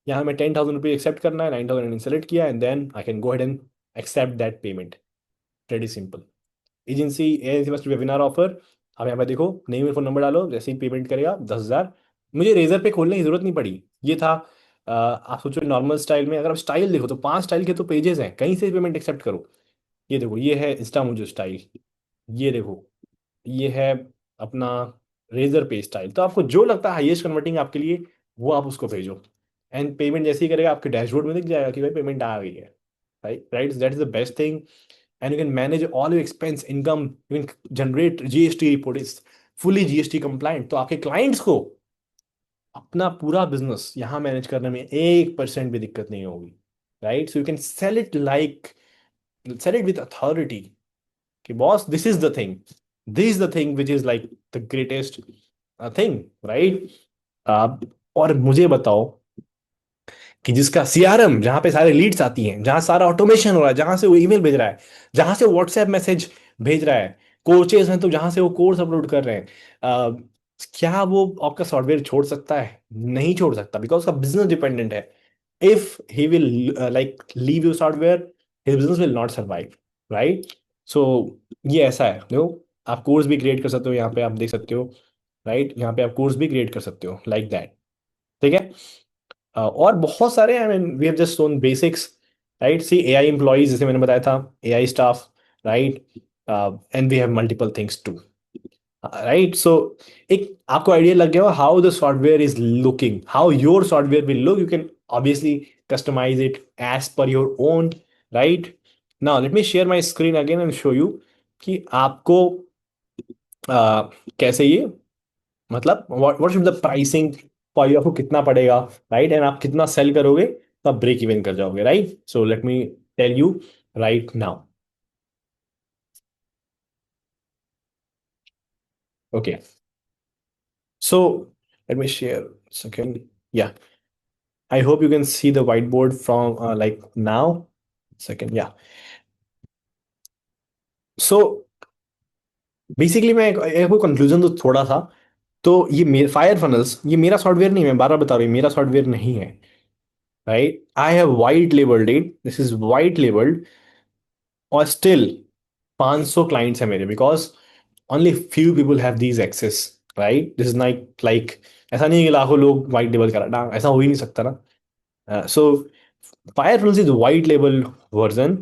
यहाँ मैं 10,000 रुपये एक्सेप्ट करना है, 9,000 सेलेक्ट किया and then I can go head and accept that payment. Very simple. Agency, agency must webinar offer. आप यहाँ पे देखो, नेम में फोन नंबर डालो, जैसे ही पेमेंट करेगा 10,000. मुझे रेजर पे खोलने की जरूरत नहीं पड़ी, ये था. आप सोचो नॉर्मल स्टाइल में, अगर आप स्टाइल देखो तो 5 स्टाइल के तो पेजेस हैं, कहीं से पेमेंट एक्सेप्ट करो. ये देखो, ये है इंस्टा मुझे स्टाइल, ये देखो, ये है अपना रेजर पे स्टाइल. तो आपको जो लगता है हाईएस्ट कन्वर्टिंग आपके लिए, वो आप उसको भेजो, एंड पेमेंट जैसे ही करेगा आपके डैशबोर्ड में दिख जाएगा कि भाई पेमेंट आ गई है, right? Right, that is the best thing. And you can manage all your expense income, you can generate GST report, is fully GST compliant. तो आपके क्लाइंट्स को अपना पूरा बिजनेस यहाँ मैनेज करने में 1% भी दिक्कत नहीं होगी, right? So you can sell it like, sell it with authority कि boss, this is the thing, this is the thing which is like the greatest thing, right? आप और मुझे बताओ कि जिसका सीआरएम, जहां पे सारे लीड्स आती हैं, जहां सारा ऑटोमेशन हो रहा है, जहां से वो ईमेल भेज रहा है, जहां से व्हाट्सएप मैसेज भेज रहा है, कोचेस हैं तो जहां से वो कोर्स अपलोड कर रहे हैं, क्या वो आपका सॉफ्टवेयर छोड़ सकता है? नहीं छोड़ सकता, बिकॉज उसका बिजनेस डिपेंडेंट है. If he will like leave your software, his business will not survive, right? So ये ऐसा है, देखो, आप कोर्स भी क्रिएट कर सकते हो, यहाँ पे आप देख सकते हो, राइट? यहाँ पे आप कोर्स भी क्रिएट कर सकते हो लाइक दैट, ठीक है? और बहुत सारे, I mean we have just shown basics, right? See AI employees, जैसे मैंने बताया था, AI staff, right? And we have multiple things too, right? So एक आपको आइडिया लग गया हो how the software is looking, how your software will look. You can obviously customize it as per your own, right? Now let me share my screen again and show you कि आपको कैसे ये, मतलब what should the pricing for you, आपको कितना पड़ेगा, right? And आप कितना सेल करोगे तो आप ब्रेक इवन कर जाओगे, right? So let me tell you right now. Okay, so let me share second. Ya, I hope you can see the white board from like now. Second, yeah. So basically मैं एक, एक conclusion तो थोड़ा था. तो ये मेरे fire funnels, ये मेरा सॉफ्टवेयर नहीं है, मैं बार बार बता रहा हूँ, मेरा सॉफ्टवेयर नहीं है। Right, I have white labelled it, this is white labelled, और स्टिल 500 क्लाइंट्स है मेरे, because only few people have these access. Right, this is like ऐसा नहीं है कि लाखों लोग वाइट लेबल करा ना, ऐसा हो ही नहीं सकता ना। So fire is white label version,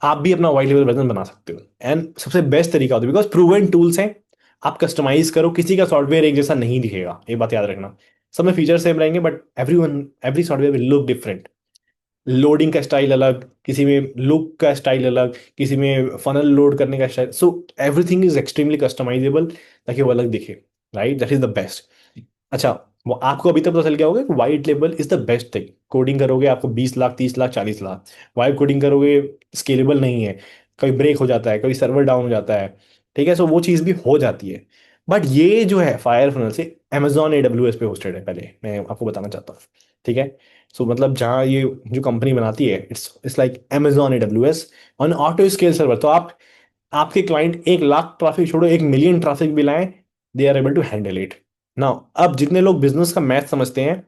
आप भी अपना वाइट लेबल वर्जन बना सकते हो, एंड सबसे बेस्ट तरीका होता है बिकॉज प्रूवन टूल्स हैं। आप कस्टमाइज करो, किसी का सॉफ्टवेयर एक जैसा नहीं दिखेगा, ये बात याद रखना। सब में फीचर सेम रहेंगे, but every software will look different. Loading का स्टाइल अलग, किसी में लुक का स्टाइल अलग, किसी में फनल लोड करने का style, so everything is extremely customizable, ताकि वो अलग दिखे। Right, that is the best. अच्छा, वो आपको अभी तक पता चल गया होगा कि white label is the best thing. Coding करोगे आपको 20 लाख, 30 लाख, 40 लाख। वाइब कोडिंग करोगे, स्केलेबल नहीं है, कभी ब्रेक हो जाता है, कभी सर्वर डाउन हो जाता है। ठीक है, सो वो चीज़ भी हो जाती है। बट ये जो है फायर फनल से अमेजॉन AWS पे होस्टेड है, पहले मैं आपको बताना चाहता हूँ। ठीक है, सो मतलब जहाँ ये जो कंपनी बनाती है, it's like Amazon AWS on auto scale server. तो आप, आपके क्लाइंट 1 लाख ट्रैफिक छोड़ो, 1 मिलियन ट्रैफिक भी लाएं, they are able to handle it. Now अब जितने लोग बिजनेस का मैथ समझते हैं,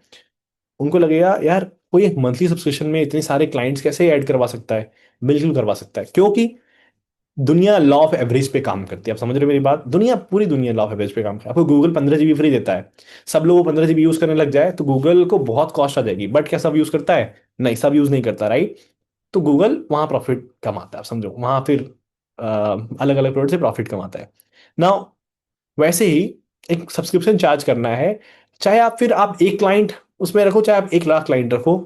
उनको लगेगा यार कोई एक मंथली सब्सक्रिप्शन में इतने सारे क्लाइंट्स कैसे ऐड करवा सकता है। बिल्कुल करवा सकता है, क्योंकि दुनिया लॉ ऑफ एवरेज पे काम करती है। आप समझ रहे हो मेरी बात, दुनिया, पूरी दुनिया लॉ ऑफ एवरेज पे काम करती है। आपको गूगल 15 GB फ्री देता है, सब लोग 15 GB यूज करने लग जाए तो गूगल को बहुत कॉस्ट आ जाएगी, बट क्या सब यूज करता है? नहीं, सब यूज नहीं करता, राइट। तो गूगल वहां प्रॉफिट कमाता है, आप समझो, वहां फिर अलग अलग प्रोडक्ट से प्रॉफिट कमाता है ना। वैसे ही एक सब्सक्रिप्शन चार्ज करना है, चाहे आप फिर आप एक क्लाइंट उसमें रखो, चाहे आप 1 लाख क्लाइंट रखो,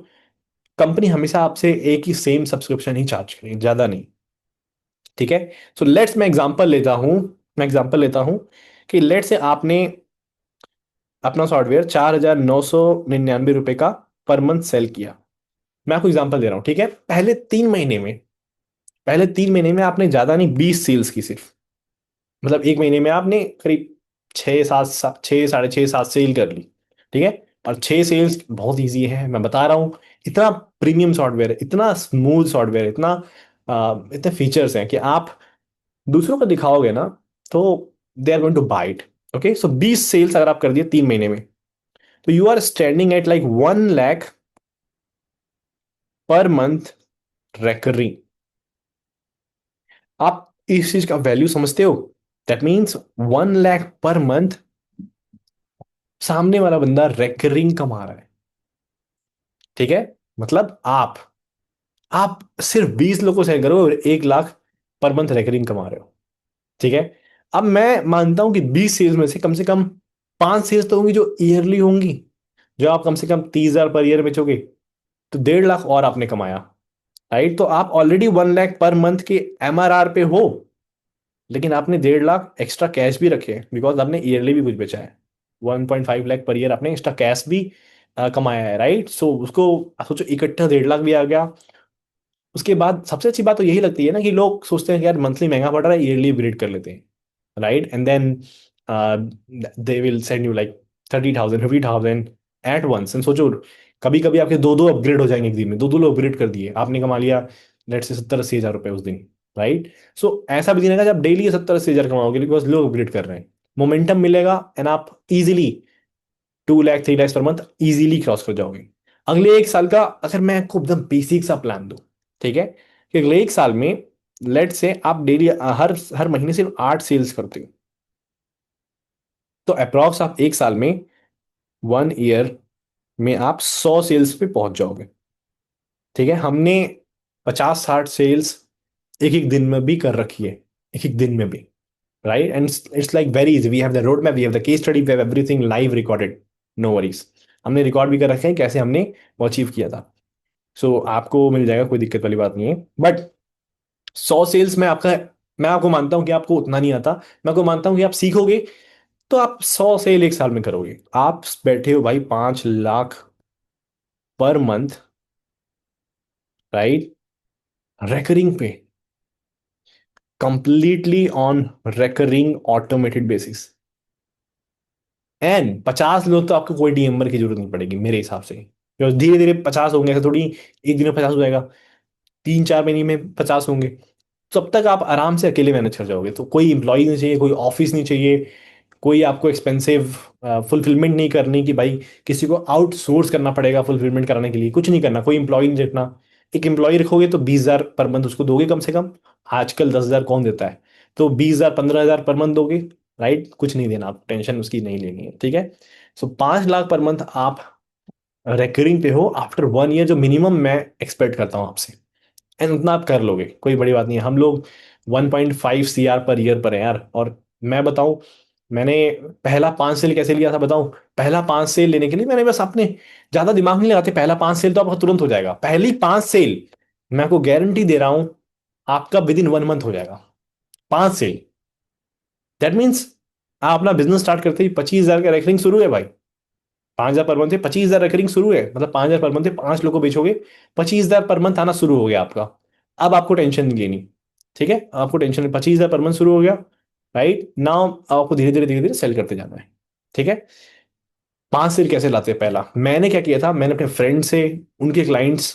कंपनी हमेशा आपसे एक ही सेम सब्सक्रिप्शन ही चार्ज करेगी, ज्यादा नहीं। ठीक है, सो लेट्स, मैं एग्जांपल लेता हूं कि लेट्स से आपने अपना सॉफ्टवेयर 4,999 रुपए का पर मंथ सेल किया। मैं आपको एग्जांपल दे रहा हूं, ठीक है। पहले 3 महीने में आपने ज्यादा नहीं, 20 सेल्स की सिर्फ। मतलब एक महीने में आपने करीब 6 7 6 साढ़े 6 7 सेल कर ली। ठीक है, और 6 सेल्स बहुत इजी है, मैं बता रहा हूँ। इतना प्रीमियम सॉफ्टवेयर है, इतना स्मूथ सॉफ्टवेयर है, इतने फीचर्स हैं कि आप दूसरों को दिखाओगे ना, तो they are going to buy it. Okay, so 20 sales अगर आप कर दिए 3 महीने में, तो you are standing at like 1 lakh per month recurring. आप इस चीज का वैल्यू समझते हो? That means 1 lakh per month सामने वाला बंदा रेकरिंग कमा रहा है। ठीक है, मतलब आप सिर्फ 20 लोगों से करो और 1 लाख पर मंथ रेकरिंग कमा रहे हो। ठीक है, अब मैं मानता हूं कि 20 सेल्स में से कम 5 सेल्स तो होंगी जो ईयरली होंगी, जो आप कम से कम 30,000 पर ईयर बेचोगे, तो 1.5 लाख और आपने कमाया। राइट, तो आप ऑलरेडी 1 लाख पर मंथ के MRR पे हो, लेकिन आपने 1.5 लाख एक्स्ट्रा कैश भी रखे, बिकॉज आपने ईयरली भी कुछ बेचा है। 1.5 लाख पर ईयर आपने एक्स्ट्रा कैश भी कमाया है, राइट। सो उसको सोचो, इकट्ठा 1.5 लाख भी आ गया। उसके बाद सबसे अच्छी बात तो यही लगती है ना, कि लोग सोचते हैं कि यार मंथली महंगा पड़ रहा है, ईयरली अपग्रेड कर लेते हैं। Right, and then they will send you like 30,000 50,000 at once. And सोचो, कभी कभी आपके दो दो अपग्रेड हो जाएंगे एक दिन में, दो दो लोग अपग्रेड कर दिए, आपने कमा लिया लेट से 70-80 हज़ार रुपए उस दिन। राइट, सो ऐसा भी दिन आएगा जब डेली 70-80 हज़ार कमाओगे, बिकॉज लोग अपग्रेड कर रहे हैं, मोमेंटम मिलेगा, एंड आप easily 2 lakh 3 lakh per month easily cross कर जाओगे। अगले 1 साल का अगर मैं आपको एकदम बेसिक सा प्लान दूं, ठीक है, कि अगले 1 साल में लेट से आप डेली हर हर महीने सिर्फ 8 सेल्स करते हो, तो अप्रॉक्स आप 1 साल में, 1 ईयर में आप 100 सेल्स पे पहुंच जाओगे। ठीक है, हमने 50-60 सेल्स एक एक दिन में भी कर रखी है, एक एक दिन में भी। Right, and it's like very easy, we have the road map, we have the case study, we have everything live recorded. No worries, हमने रिकॉर्ड भी कर रखे हैं कैसे हमने वो अचीव किया था। सो आपको मिल जाएगा, कोई दिक्कत वाली बात नहीं है। बट 100 सेल्स में आपका, मैं आपको मानता हूं कि आपको उतना नहीं आता, मैं आपको मानता हूं कि आप सीखोगे, तो आप 100 सेल 1 साल में करोगे। आप बैठे हो भाई 5 lakh per month, right, recurring पे, completely on recurring automated basis. And 50 लोग तो आपको कोई डीएमर की जरूरत नहीं पड़ेगी मेरे हिसाब से, क्योंकि धीरे धीरे 50 होंगे, ऐसा थोड़ी एक दिन में 50 हो जाएगा, 3-4 महीने में 50 होंगे। तब तक आप आराम से अकेले मैनेज कर जाओगे, तो कोई इंप्लॉय नहीं चाहिए, कोई ऑफिस नहीं चाहिए, कोई आपको एक्सपेंसिव फुलफिलमेंट नहीं करनी कि भाई किसी को आउटसोर्स करना पड़ेगा फुलफिलमेंट कराने के लिए, कुछ नहीं करना, कोई एम्प्लॉय नहीं रखना। एक एम्प्लॉय रखोगे तो 20,000 पर मंथ उसको दोगे कम से कम। आजकल 10,000 कौन देता है? तो 20,000 15,000 पर मंथ दोगे। राइट, कुछ नहीं देना, आप टेंशन उसकी नहीं लेनी है, ठीक है। सो 5 लाख पर मंथ आप रेकरिंग पे हो आफ्टर 1 ईयर, जो मिनिमम मैं एक्सपेक्ट करता हूँ आपसे। एंड उतना आप कर लोगे, कोई बड़ी बात नहीं है। हम लोग 1.5 CR पर ईयर पर है यार। और मैं बताऊं, मैंने पहला 5 सेल कैसे लिया था बताऊं? पहला 5 सेल लेने के लिए मैंने बस अपने, ज्यादा दिमाग नहीं लगाते, पहला 5 सेल तो आपका तुरंत हो जाएगा। पहली 5 सेल मैं आपको गारंटी दे रहा हूं, आपका विद इन 1 मंथ हो जाएगा। 5 सेल, दैट मीन्स आप अपना बिजनेस स्टार्ट करते ही 25,000 का रेकरिंग शुरू है भाई। 5,000 पर मंथ से 25,000 रेकरिंग शुरू है, मतलब 5,000 पर मंथ से 5 लोगों को बेचोगे, 25,000 पर मंथ आना शुरू हो गया आपका। अब आपको टेंशन नहीं लेनी, ठीक है। आपको टेंशन, 25,000 पर मंथ शुरू हो गया। राइट नाउ आपको धीरे धीरे धीरे धीरे सेल करते जाना है, ठीक है। 5 सेल कैसे लाते हैं? पहला मैंने क्या किया था, मैंने अपने फ्रेंड से, उनके क्लाइंट्स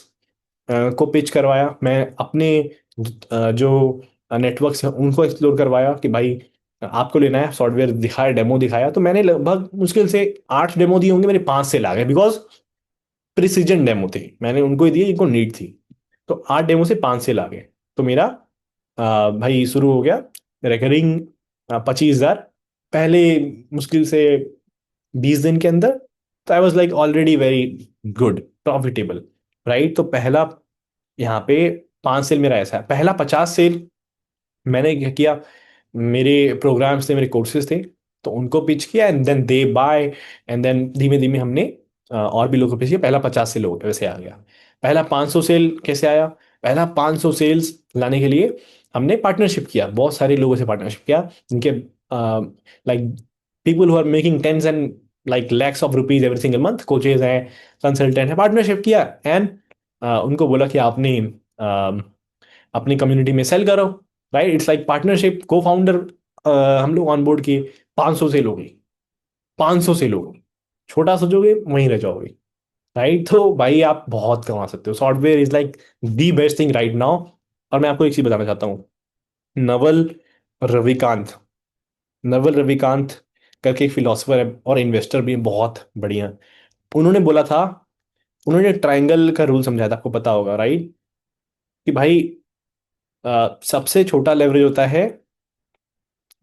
को पिच करवाया। मैं अपने जो नेटवर्क है उनको एक्सप्लोर करवाया कि भाई आपको लेना है सॉफ्टवेयर, दिखाया, डेमो दिखाया। तो मैंने लगभग मुश्किल से 8 डेमो दिए होंगे, मेरे 5 सेल आ गए, बिकॉज प्रिसीजन डेमो थे, मैंने उनको ही दिए जिनको नीड थी। तो 8 डेमो से 5 सेल आ गए। तो मेरा भाई शुरू हो गया रिकरिंग 25,000 पहले, मुश्किल से 20 दिन के अंदर। तो I was like already very good profitable. Right, तो पहला यहाँ पे 5 सेल मेरा ऐसा है। पहला 50 सेल मैंने क्या किया, मेरे प्रोग्राम्स थे, मेरे कोर्सेज थे, तो उनको पिच किया and then they buy. And then धीमे धीमे हमने और भी लोगों को पिच किया। पहला 50 सेल हो वैसे आ गया। पहला 500 सेल कैसे आया? पहला 500 सेल्स लाने के लिए हमने पार्टनरशिप किया, बहुत सारे लोगों से पार्टनरशिप किया, जिनके like people who are making tens and like lakhs of rupees every single month, coaches हैं, कंसल्टेंट है, पार्टनरशिप किया। एंड उनको बोला कि आपने अपनी कम्युनिटी में सेल करो। Right, it's like partnership, cofounder हम लोग ऑन बोर्ड किए। 500 से लोग, 500 से लोग, छोटा सोचोगे वहीं रह जाओगे। राइट, तो भाई आप बहुत कमा सकते हो। Software is like the best thing right now. और मैं आपको एक चीज बताना चाहता हूँ, नवल रविकांत, नवल रविकांत करके एक फिलोसफर है और इन्वेस्टर भी है, बहुत बढ़िया। उन्होंने बोला था, उन्होंने ट्रायंगल का रूल समझाया था, आपको पता होगा राइट, कि भाई सबसे छोटा लेवरेज होता है,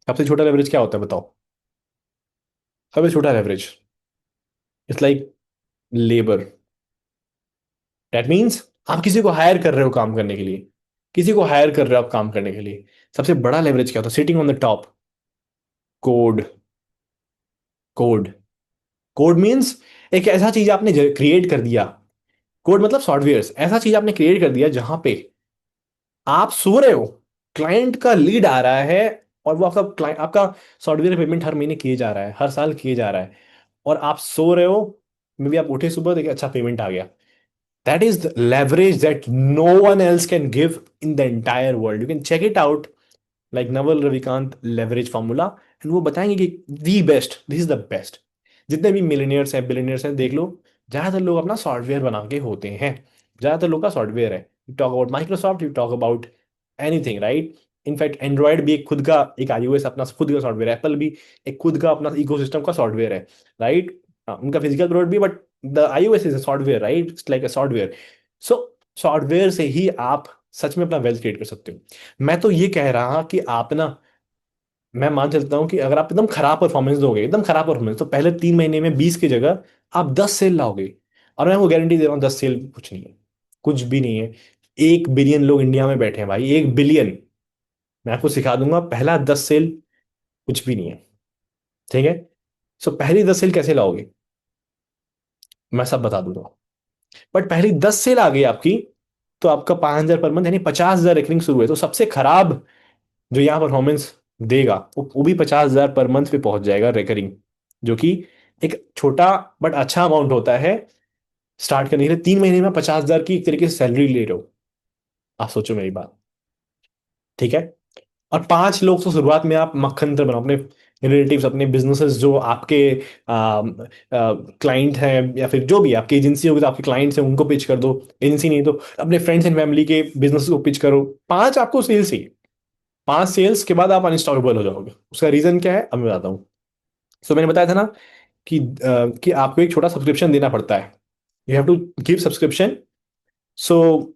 सबसे छोटा लेवरेज क्या होता है बताओ? सबसे छोटा leverage it's like labour. That means आप किसी को हायर कर रहे हो काम करने के लिए, किसी को हायर कर रहे हो आप काम करने के लिए। सबसे बड़ा लेवरेज क्या होता है? Sitting on the top, code. Code, code means एक ऐसा चीज आपने क्रिएट कर दिया। कोड मतलब सॉफ्टवेयर, ऐसा चीज आपने क्रिएट कर दिया जहां पे आप सो रहे हो, क्लाइंट का लीड आ रहा है, और वो आपका क्लाइंट, आपका सॉफ्टवेयर पेमेंट हर महीने किए जा रहा है, हर साल किए जा रहा है, और आप सो रहे हो, मे बी आप उठे सुबह देखिए अच्छा पेमेंट आ गया। That is the leverage that no one else can give in the entire world. You can check it out, like Naval Ravikant leverage formula, and वो बताएंगे कि the best, this is the best। जितने भी millionaires हैं, billionaires हैं, देख लो, ज्यादातर लोग अपना सॉफ्टवेयर बना के होते हैं। ज्यादातर लोग का सॉफ्टवेयर है। You talk about Microsoft, you talk about anything, right. In fact Android भी एक खुद का, एक iOS अपना खुद का सॉफ्टवेयर है, एप्पल भी एक खुद का अपना इकोसिस्टम का सॉफ्टवेयर है, राइट। उनका फिजिकल प्रोडक्ट भी, but the iOS is a software, right, it's like a software. So software से ही आप सच में अपना वेल्थ क्रिएट कर सकते हो। मैं तो ये कह रहा कि आप ना, मैं मान चलता हूं कि अगर आप एकदम खराब परफॉर्मेंस दोगे, एकदम खराब परफॉर्मेंस, तो पहले 3 महीने में 20 की जगह आप 10 सेल लाओगे। और मैं आपको गारंटी दे रहा हूँ 10 सेल कुछ नहीं है, कुछ भी नहीं है। 1 बिलियन लोग इंडिया में बैठे हैं भाई, 1 बिलियन। मैं आपको सिखा दूंगा, पहला 10 सेल कुछ भी नहीं है, ठीक है। सो पहली 10 सेल कैसे लाओगे, मैं सब बता दूंगा। बट पहली 10 सेल आ गई आपकी, तो आपका 5,000 पर मंथ, यानी 50,000 रेकरिंग शुरू है। तो सबसे खराब जो यहाँ परफॉर्मेंस देगा, वो भी 50,000 पर मंथ पे पहुंच जाएगा रेकरिंग, जो कि एक छोटा बट अच्छा अमाउंट होता है स्टार्ट करने के लिए। 3 महीने में 50,000 की एक तरीके से सैलरी ले रहे हो, आप सोचो मेरी बात, ठीक है। और 5 लोग तो शुरुआत में आप मक्खन तर बनाओ, अपने रिलेटिव्स, अपने बिजनेसेस जो आपके क्लाइंट हैं, या फिर जो भी आपकी एजेंसी होगी तो आपके क्लाइंट्स हैं, उनको पिच कर दो। एजेंसी नहीं तो अपने फ्रेंड्स एंड फैमिली के बिजनेस को पिच करो। 5 आपको सेल्स ही, 5 सेल्स के बाद आप अनस्टॉपेबल हो जाओगे। उसका रीजन क्या है अब मैं बताता हूँ। सो मैंने बताया था ना कि आपको एक छोटा सब्सक्रिप्शन देना पड़ता है। You have to give subscription. So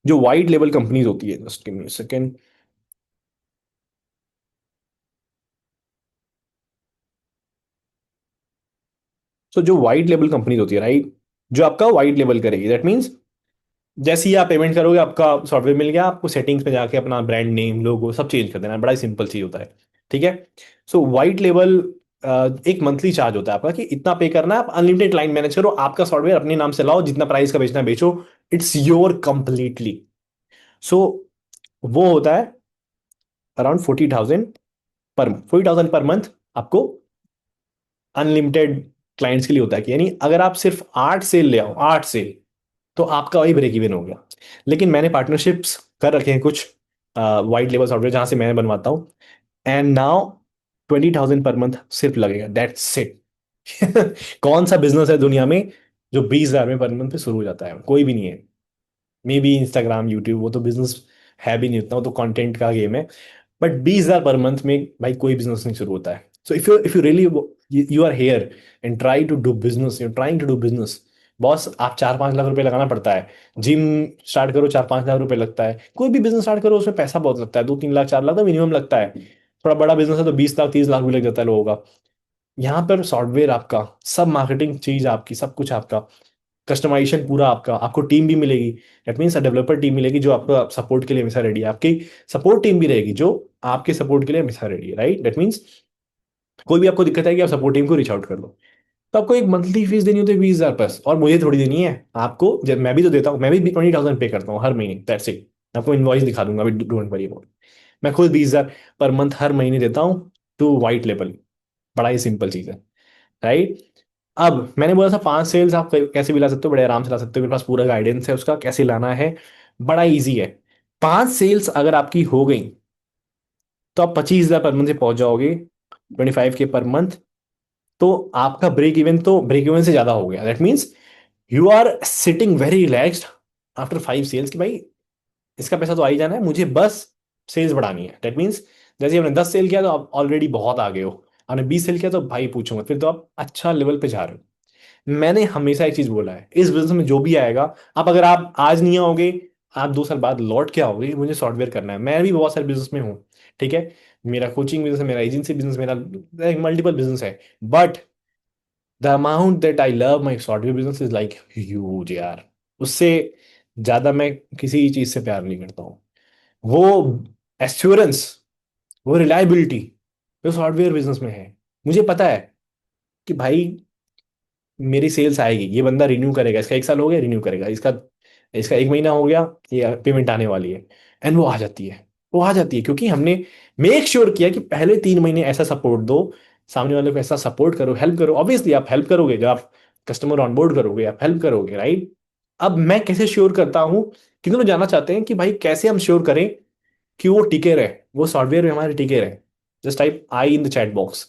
जो वाइट लेबल कंपनीज होती है, just give me second. So जो वाइट लेबल कंपनीज होती है, राइट, जो आपका वाइट लेबल करेगी, दैट मीन्स जैसे ही आप पेमेंट करोगे, आपका सॉफ्टवेयर मिल गया, आपको सेटिंग्स में जाके अपना ब्रांड नेम, लोगो सब चेंज कर देना है। बड़ा ही सिंपल चीज होता है। ठीक है। सो वाइट लेबल एक मंथली चार्ज होता है आपका, कि इतना पे करना है, आप अनलिमिटेड क्लाइंट मैनेज करो, आपका सॉफ्टवेयर अपने नाम से लाओ, जितना प्राइस का बेचना है बेचो, इट्स योर कंप्लीटली। सो वो होता है अराउंड 40,000 पर मंथ आपको, अनलिमिटेड क्लाइंट्स के लिए होता है। कि यानी अगर आप सिर्फ 8 सेल ले आओ, 8 सेल, तो आपका वही ब्रेक इवन हो गया। लेकिन मैंने पार्टनरशिप्स कर रखे हैं कुछ वाइट लेबल सॉफ्टवेयर जहां से मैं बनवाता हूँ, एंड नाउ 20,000 पर मंथ सिर्फ लगेगा, दैट्स इट। कौन सा बिजनेस है दुनिया में जो 20,000 में पर मंथ पे शुरू हो जाता है? कोई भी नहीं है। मे बी इंस्टाग्राम, यूट्यूब, वो तो बिजनेस है भी नहीं उतना, वो तो कंटेंट का गेम है। बट 20,000 पर मंथ में भाई कोई बिजनेस नहीं शुरू होता है। So if you really you are here and try to do business, you trying to do business, boss, आप 4-5 लाख रुपए लगाना पड़ता है। जिम स्टार्ट करो, 4-5 लाख रुपए लगता है। कोई भी बिजनेस स्टार्ट करो, उसमें पैसा बहुत लगता है, 2-3 लाख, 4 लाख तो मिनिमम लगता है। थोड़ा बड़ा बिजनेस है तो 20 लाख, 30 लाख भी लग जाता है लोगों का। यहाँ पर सॉफ्टवेयर आपका, सब मार्केटिंग चीज आपकी, सब कुछ आपका, कस्टमाइजेशन पूरा आपका, आपको टीम भी मिलेगी। दैट मीन्स डेवलपर टीम मिलेगी जो आपको सपोर्ट के लिए हमेशा रेडी है, आपकी सपोर्ट टीम भी रहेगी जो आपके सपोर्ट के लिए हमेशा रेडी है, राइट। दैट मीन्स कोई भी आपको दिक्कत है कि आप सपोर्ट टीम को रीच आउट कर लो। तो आपको एक मंथली फीस देनी होती है 20,000 बस, और मुझे थोड़ी देनी है आपको। जब मैं भी तो देता हूँ, मैं भी 20,000 पे करता हूँ हर महीने, दैट्स इट। आपको इनवॉइस दिखा दूंगा अभी, डोंट वरी अबाउट। मैं खुद 20,000 पर मंथ हर महीने देता हूँ टू वाइट लेवल। बड़ा ही सिंपल चीज है, राइट। अब मैंने बोला था 5 सेल्स आप कैसे भी ला सकते हो, बड़े आराम से ला सकते हो, मेरे पास पूरा गाइडेंस है उसका कैसे लाना है। बड़ा इजी है। 5 सेल्स अगर आपकी हो गई, तो आप 25,000 पर मंथ से पहुंच जाओगे, 25K पर मंथ। तो आपका ब्रेक इवन से ज्यादा हो गया। That means you are sitting very relaxed after 5 sales, कि भाई इसका पैसा तो आ ही जाना है, मुझे बस सेल्स बढ़ानी है। दैट मीन्स जैसे हमने 10 सेल किया तो आप ऑलरेडी बहुत आगे हो, आपने 20 सेल किया तो भाई पूछो मत, फिर तो आप अच्छा लेवल पे जा रहे हो। मैंने हमेशा एक चीज बोला है, इस बिजनेस में जो भी आएगा, आप अगर आप आज नहीं आओगे, आप 2 साल बाद लौट के आओगे, मुझे सॉफ्टवेयर करना है। मैं भी बहुत सारे बिजनेस में हूँ, ठीक है। मेरा कोचिंग बिजनेस है, मेरा एजेंसी बिजनेस, मेरा मल्टीपल बिजनेस है। But the amount that I love my software business is like huge यार। उससे ज्यादा मैं किसी चीज से प्यार नहीं करता हूँ। वो एश्योरेंस, वो रिलायबिलिटी जो सॉफ्टवेयर बिजनेस में है। मुझे पता है कि भाई मेरी सेल्स आएगी, ये बंदा रिन्यू करेगा, इसका 1 साल हो गया रिन्यू करेगा, इसका इसका 1 महीना हो गया, ये पेमेंट आने वाली है। एंड वो आ जाती है। वो आ जाती है क्योंकि हमने मेक श्योर किया कि पहले 3 महीने ऐसा सपोर्ट दो, सामने वाले को ऐसा सपोर्ट करो, हेल्प करो। ऑब्वियसली आप हेल्प करोगे, जब आप कस्टमर ऑनबोर्ड करोगे आप हेल्प करोगे, राइट। अब मैं कैसे श्योर करता हूँ, कितने लोग जानना चाहते हैं कि भाई कैसे हम श्योर करें कि वो टिके रहे, वो सॉफ्टवेयर में हमारे टिके रहे। Just type I in the chat box.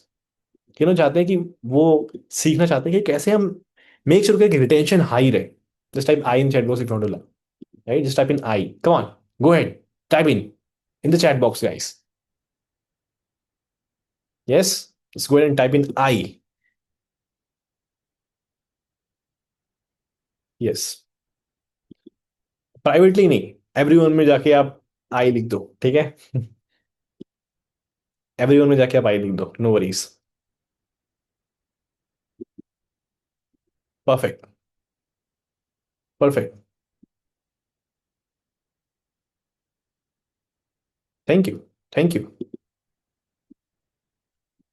कि ना चाहते हैं कि वो सीखना चाहते हैं कि कैसे हम मेक श्योर करें कि रिटेंशन हाई रहे। Just type I in chat box if you want to learn, right. Just type in I, come on, go ahead, type in the chat box guys. Yes, let's go and type in I. Yes, privately नहीं, everyone में जाके आप I लिख दो, ठीक है। Everyone में जाके आप आई लिख दो, no worries. Perfect, perfect. Thank you, thank you,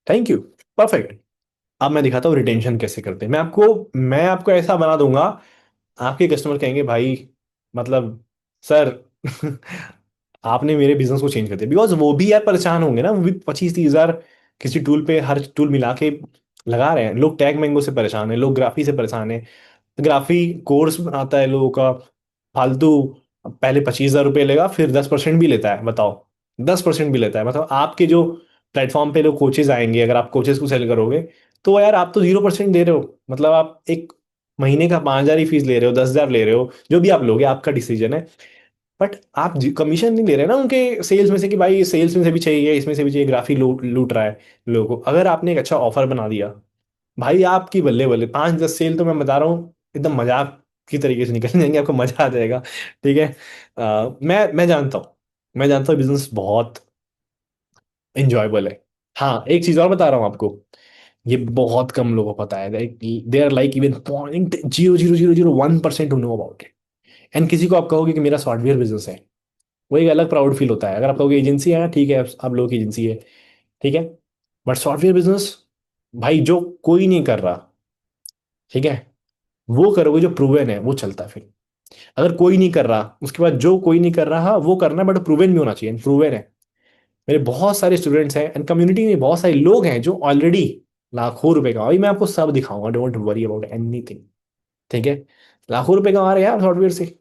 thank you. Perfect. अब मैं दिखाता हूँ रिटेंशन कैसे करते हैं। मैं आपको ऐसा बना दूंगा, आपके कस्टमर कहेंगे भाई, मतलब सर, आपने मेरे बिजनेस को चेंज कर दिया। बिकॉज वो भी यार परेशान होंगे ना, वो भी 25-30 हजार किसी टूल पे, हर टूल मिला के लगा रहे हैं। लोग टैग मैंगो से परेशान है, लोग ग्राफी से परेशान है। ग्राफी कोर्स बनाता है लोगों का फालतू, पहले 25,000 रुपये लेगा, फिर 10% भी लेता है, बताओ। 10% भी लेता है, मतलब आपके जो प्लेटफॉर्म पे लोग कोचेज आएंगे, अगर आप कोचेज को सेल करोगे, तो यार आप तो 0% दे रहे हो। मतलब आप एक महीने का 5,000 ही फीस ले रहे हो, 10,000 ले रहे हो, जो भी आप लोगे आपका डिसीजन है। बट आप कमीशन नहीं ले रहे ना उनके सेल्स में से कि भाई सेल्स में से भी चाहिए, इसमें से भी चाहिए, ग्राफी लूट लूट रहा है लोगों को। अगर आपने एक अच्छा ऑफर बना दिया, भाई आपकी बल्ले बल्ले 5-10 सेल तो मैं बता रहा हूँ एकदम मजाक की तरीके से निकल जाएंगे, आपको मजा आ जाएगा। ठीक है। मैं जानता हूँ, मैं जानता हूँ बिजनेस बहुत इंजॉयबल है। हाँ, एक चीज और बता रहा हूँ आपको, ये बहुत कम लोगों को पता है, they are like even 0.00001% know about it. And किसी को आप कहोगे कि मेरा सॉफ्टवेयर बिजनेस है, वो एक अलग प्राउड फील होता है। अगर आप कहोगे एजेंसी है, ठीक है आप लोगों की एजेंसी है, ठीक है, बट सॉफ्टवेयर बिजनेस, भाई जो कोई नहीं कर रहा, ठीक है, वो करोगे जो प्रूवन है वो चलता है फिर। अगर कोई नहीं कर रहा, उसके बाद जो कोई नहीं कर रहा वो करना है, बट प्रूवन भी होना चाहिए, प्रूवन है। मेरे बहुत सारे स्टूडेंट्स हैं एंड कम्युनिटी में बहुत सारे लोग हैं जो ऑलरेडी लाखों रुपए का, अभी मैं आपको सब दिखाऊंगा, डोंट वरी अबाउट एनीथिंग। ठीक है, लाखों रुपए कमा रहे हैं यार सॉफ्टवेयर से।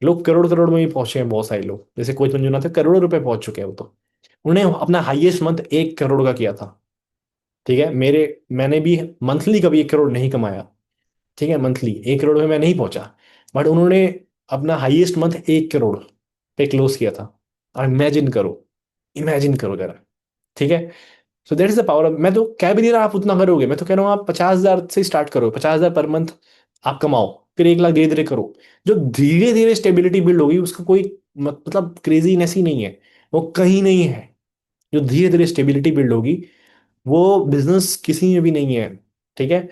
लोग करोड़ करोड़ में भी पहुंचे हैं, बहुत सारे लोग, जैसे कोच मंजुनाथ थे, करोड़ों रुपए पहुंच चुके हैं वो तो। उन्हें अपना हाईएस्ट मंथ 1 करोड़ का किया था। ठीक है, मैंने भी मंथली कभी 1 करोड़ नहीं कमाया। ठीक है, मंथली 1 करोड़ में मैं नहीं पहुंचा, बट उन्होंने अपना हाईएस्ट मंथ 1 करोड़ पे क्लोज किया था। और इमेजिन करो, इमेजिन करो जरा। ठीक है, so that is the power of, मैं तो कह भी नहीं रहा आप उतना करोगे, मैं तो कह रहा हूँ आप 50,000 से स्टार्ट करो, 50,000 पर मंथ आप कमाओ, फिर 1 लाख धीरे धीरे करो। जो धीरे धीरे स्टेबिलिटी बिल्ड होगी उसका कोई मतलब क्रेजीनेस ही नहीं है, वो कहीं नहीं है। जो धीरे धीरे स्टेबिलिटी बिल्ड होगी वो बिजनेस किसी में भी नहीं है। ठीक है,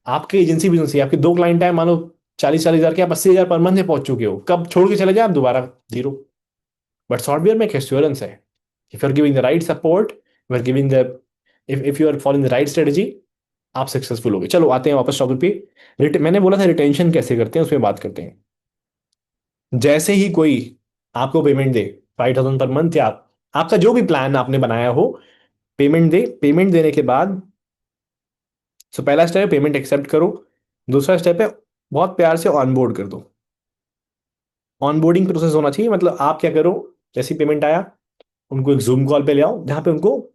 आपके एजेंसी बिजनेस है, आपके 2 क्लाइंट है, मानो 40-40 हजार के, आप 80,000 पर मंथ में पहुंच चुके हो, कब छोड़ के चले जाए आप दोबारा जीरो। बट सॉफ्टवेयर में एक एश्योरेंस है, if you are giving the right support, you are giving the, if you are following the right strategy, आप सक्सेसफुल होगे। चलो आते हैं वापस टॉपिक पे। मैंने बोला था रिटेंशन कैसे करते हैं, उसमें बात करते हैं। जैसे ही कोई आपको पेमेंट दे, 5,000 पर मंथ, या आपका जो भी प्लान आपने बनाया हो, पेमेंट दे, पेमेंट देने के बाद, सो पहला स्टेप है पेमेंट एक्सेप्ट करो। दूसरा स्टेप है बहुत प्यार से ऑनबोर्ड कर दो। ऑनबोर्डिंग प्रोसेस होना चाहिए, मतलब आप क्या करो, जैसी पेमेंट आया उनको एक जूम कॉल पे ले आओ, जहाँ पे उनको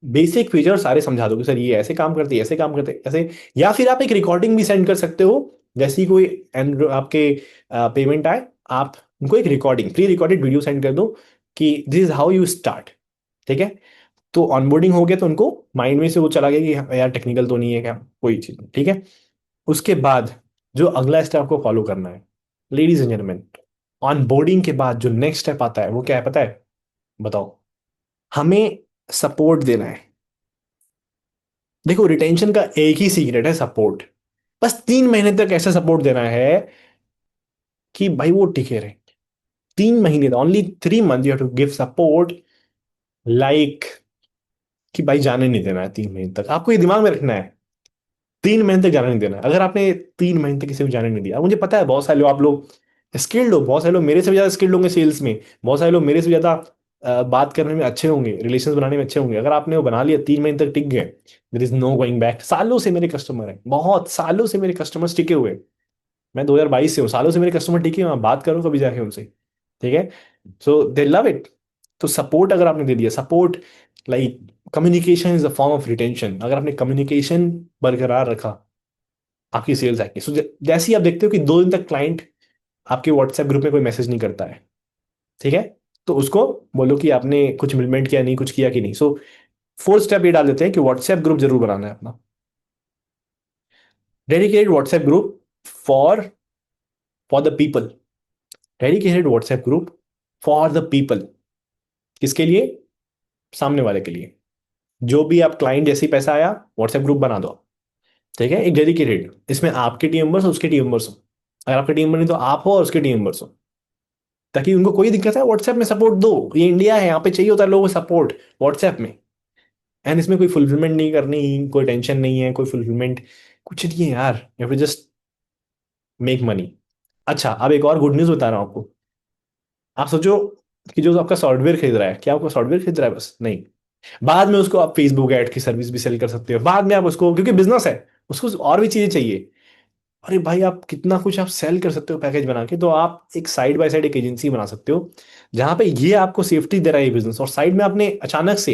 बेसिक फीचर सारे समझा दो कि सर ये ऐसे काम करते हैं, ऐसे काम करते हैं, ऐसे। या फिर आप एक रिकॉर्डिंग भी सेंड कर सकते हो, जैसे ही कोई आपके पेमेंट आए, आप उनको एक recording, pre recorded video send कर दो कि this is how you start. ठीक है, तो ऑनबोर्डिंग हो गया तो उनको माइंड में से वो चला गया कि हाँ, यार टेक्निकल तो नहीं है क्या कोई चीज। ठीक है, उसके बाद जो अगला स्टेप आपको फॉलो करना है, ladies and gentleman, on boarding के बाद जो नेक्स्ट स्टेप आता है वो क्या है पता है? बताओ। हमें सपोर्ट देना है। देखो, रिटेंशन का एक ही सीक्रेट है, सपोर्ट। बस 3 महीने तक ऐसा सपोर्ट देना है कि भाई वो टिके रहे। 3 महीने, only 3 month you have to give support, like कि भाई जाने नहीं देना है 3 महीने तक, आपको ये दिमाग में रखना है। 3 महीने तक जाने नहीं देना है। अगर आपने 3 महीने तक किसी को जाने नहीं दिया, मुझे पता है बहुत सारे लोग, आप लोग स्किल्ड हो, बहुत सारे लोग मेरे से भी ज्यादा स्किल्ड होंगे सेल्स में, बहुत सारे लोग मेरे से भी ज्यादा बात करने में अच्छे होंगे, रिलेशन बनाने में अच्छे होंगे। अगर आपने वो बना लिया, 3 महीने तक टिक गए, there is no going back. सालों से मेरे कस्टमर हैं, बहुत सालों से मेरे कस्टमर्स टिके हुए हैं। मैं 2022 से हूँ, सालों से मेरे कस्टमर टिके हुए हैं, आप बात करो कभी जाके उनसे। ठीक है, सो दे लव इट। तो सपोर्ट अगर आपने दे दिया, support, like communication is a form of retention. अगर आपने कम्युनिकेशन बरकरार रखा, आपकी सेल्स आएगी। सो जैसे ही आप देखते हो कि 2 दिन तक क्लाइंट आपके व्हाट्सएप ग्रुप में कोई मैसेज नहीं करता है, ठीक है, तो उसको बोलो कि आपने कुछ इम्प्लीमेंट किया नहीं, कुछ किया कि नहीं। सो फोर्थ स्टेप ये डाल देते हैं कि व्हाट्सएप ग्रुप जरूर बनाना है अपना, dedicated WhatsApp group for for the people. Dedicated WhatsApp group for the people. किसके लिए? सामने वाले के लिए। जो भी आप क्लाइंट, जैसे ही पैसा आया, व्हाट्सएप ग्रुप बना दो। ठीक है, एक डेडिकेटेड, इसमें आपके टीम मेंबर्स, उसके टीम मेंबर्स हो। अगर आपके टीम मेंबर नहीं तो आप हो और उसके टीम मेंबर्स हो, ताकि उनको कोई दिक्कत है व्हाट्सएप में सपोर्ट दो। ये इंडिया है, यहाँ पे चाहिए होता है लोगों को सपोर्ट व्हाट्सएप में। एंड इसमें कोई फुलफिलमेंट नहीं करनी, कोई टेंशन नहीं है, कोई फुलफिलमेंट कुछ नहीं है यार, you have to just make money. अच्छा, अब एक और गुड न्यूज बता रहा हूँ आपको। आप सोचो कि जो आपका सॉफ्टवेयर खरीद रहा है, क्या आपको सॉफ्टवेयर खरीद रहा है बस? नहीं, बाद में उसको आप फेसबुक ऐड की सर्विस भी सेल कर सकते हो, बाद में आप उसको, क्योंकि बिजनेस है, उसको और भी चीजें चाहिए। अरे भाई, आप कितना कुछ आप सेल कर सकते हो पैकेज बना के। तो आप एक साइड बाय साइड एक एजेंसी बना सकते हो, जहां पे ये आपको सेफ्टी दे रहा है ये बिजनेस, और साइड में आपने अचानक से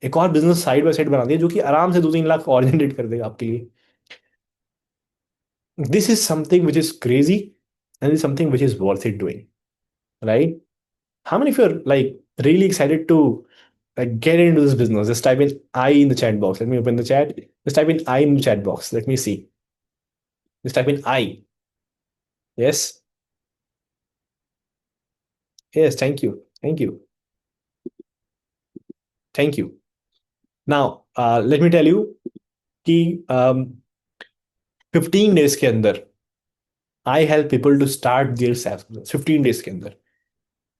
एक और बिजनेस साइड बाय साइड बना दिया जो कि आराम से 2-3 लाख और जनरेट कर देगा आपके लिए। This is something which is crazy and is something which is worth it doing. right? How many of you are like really excited to get into this business? Just type in I in the chat box. Let me open the chat. Just type in I in the chat box. Let me see. Just type in I. Yes. Yes. Thank you. Thank you. Thank you. Now, let me tell you कि 15 days के अंदर I help people to start their self 15 days के अंदर.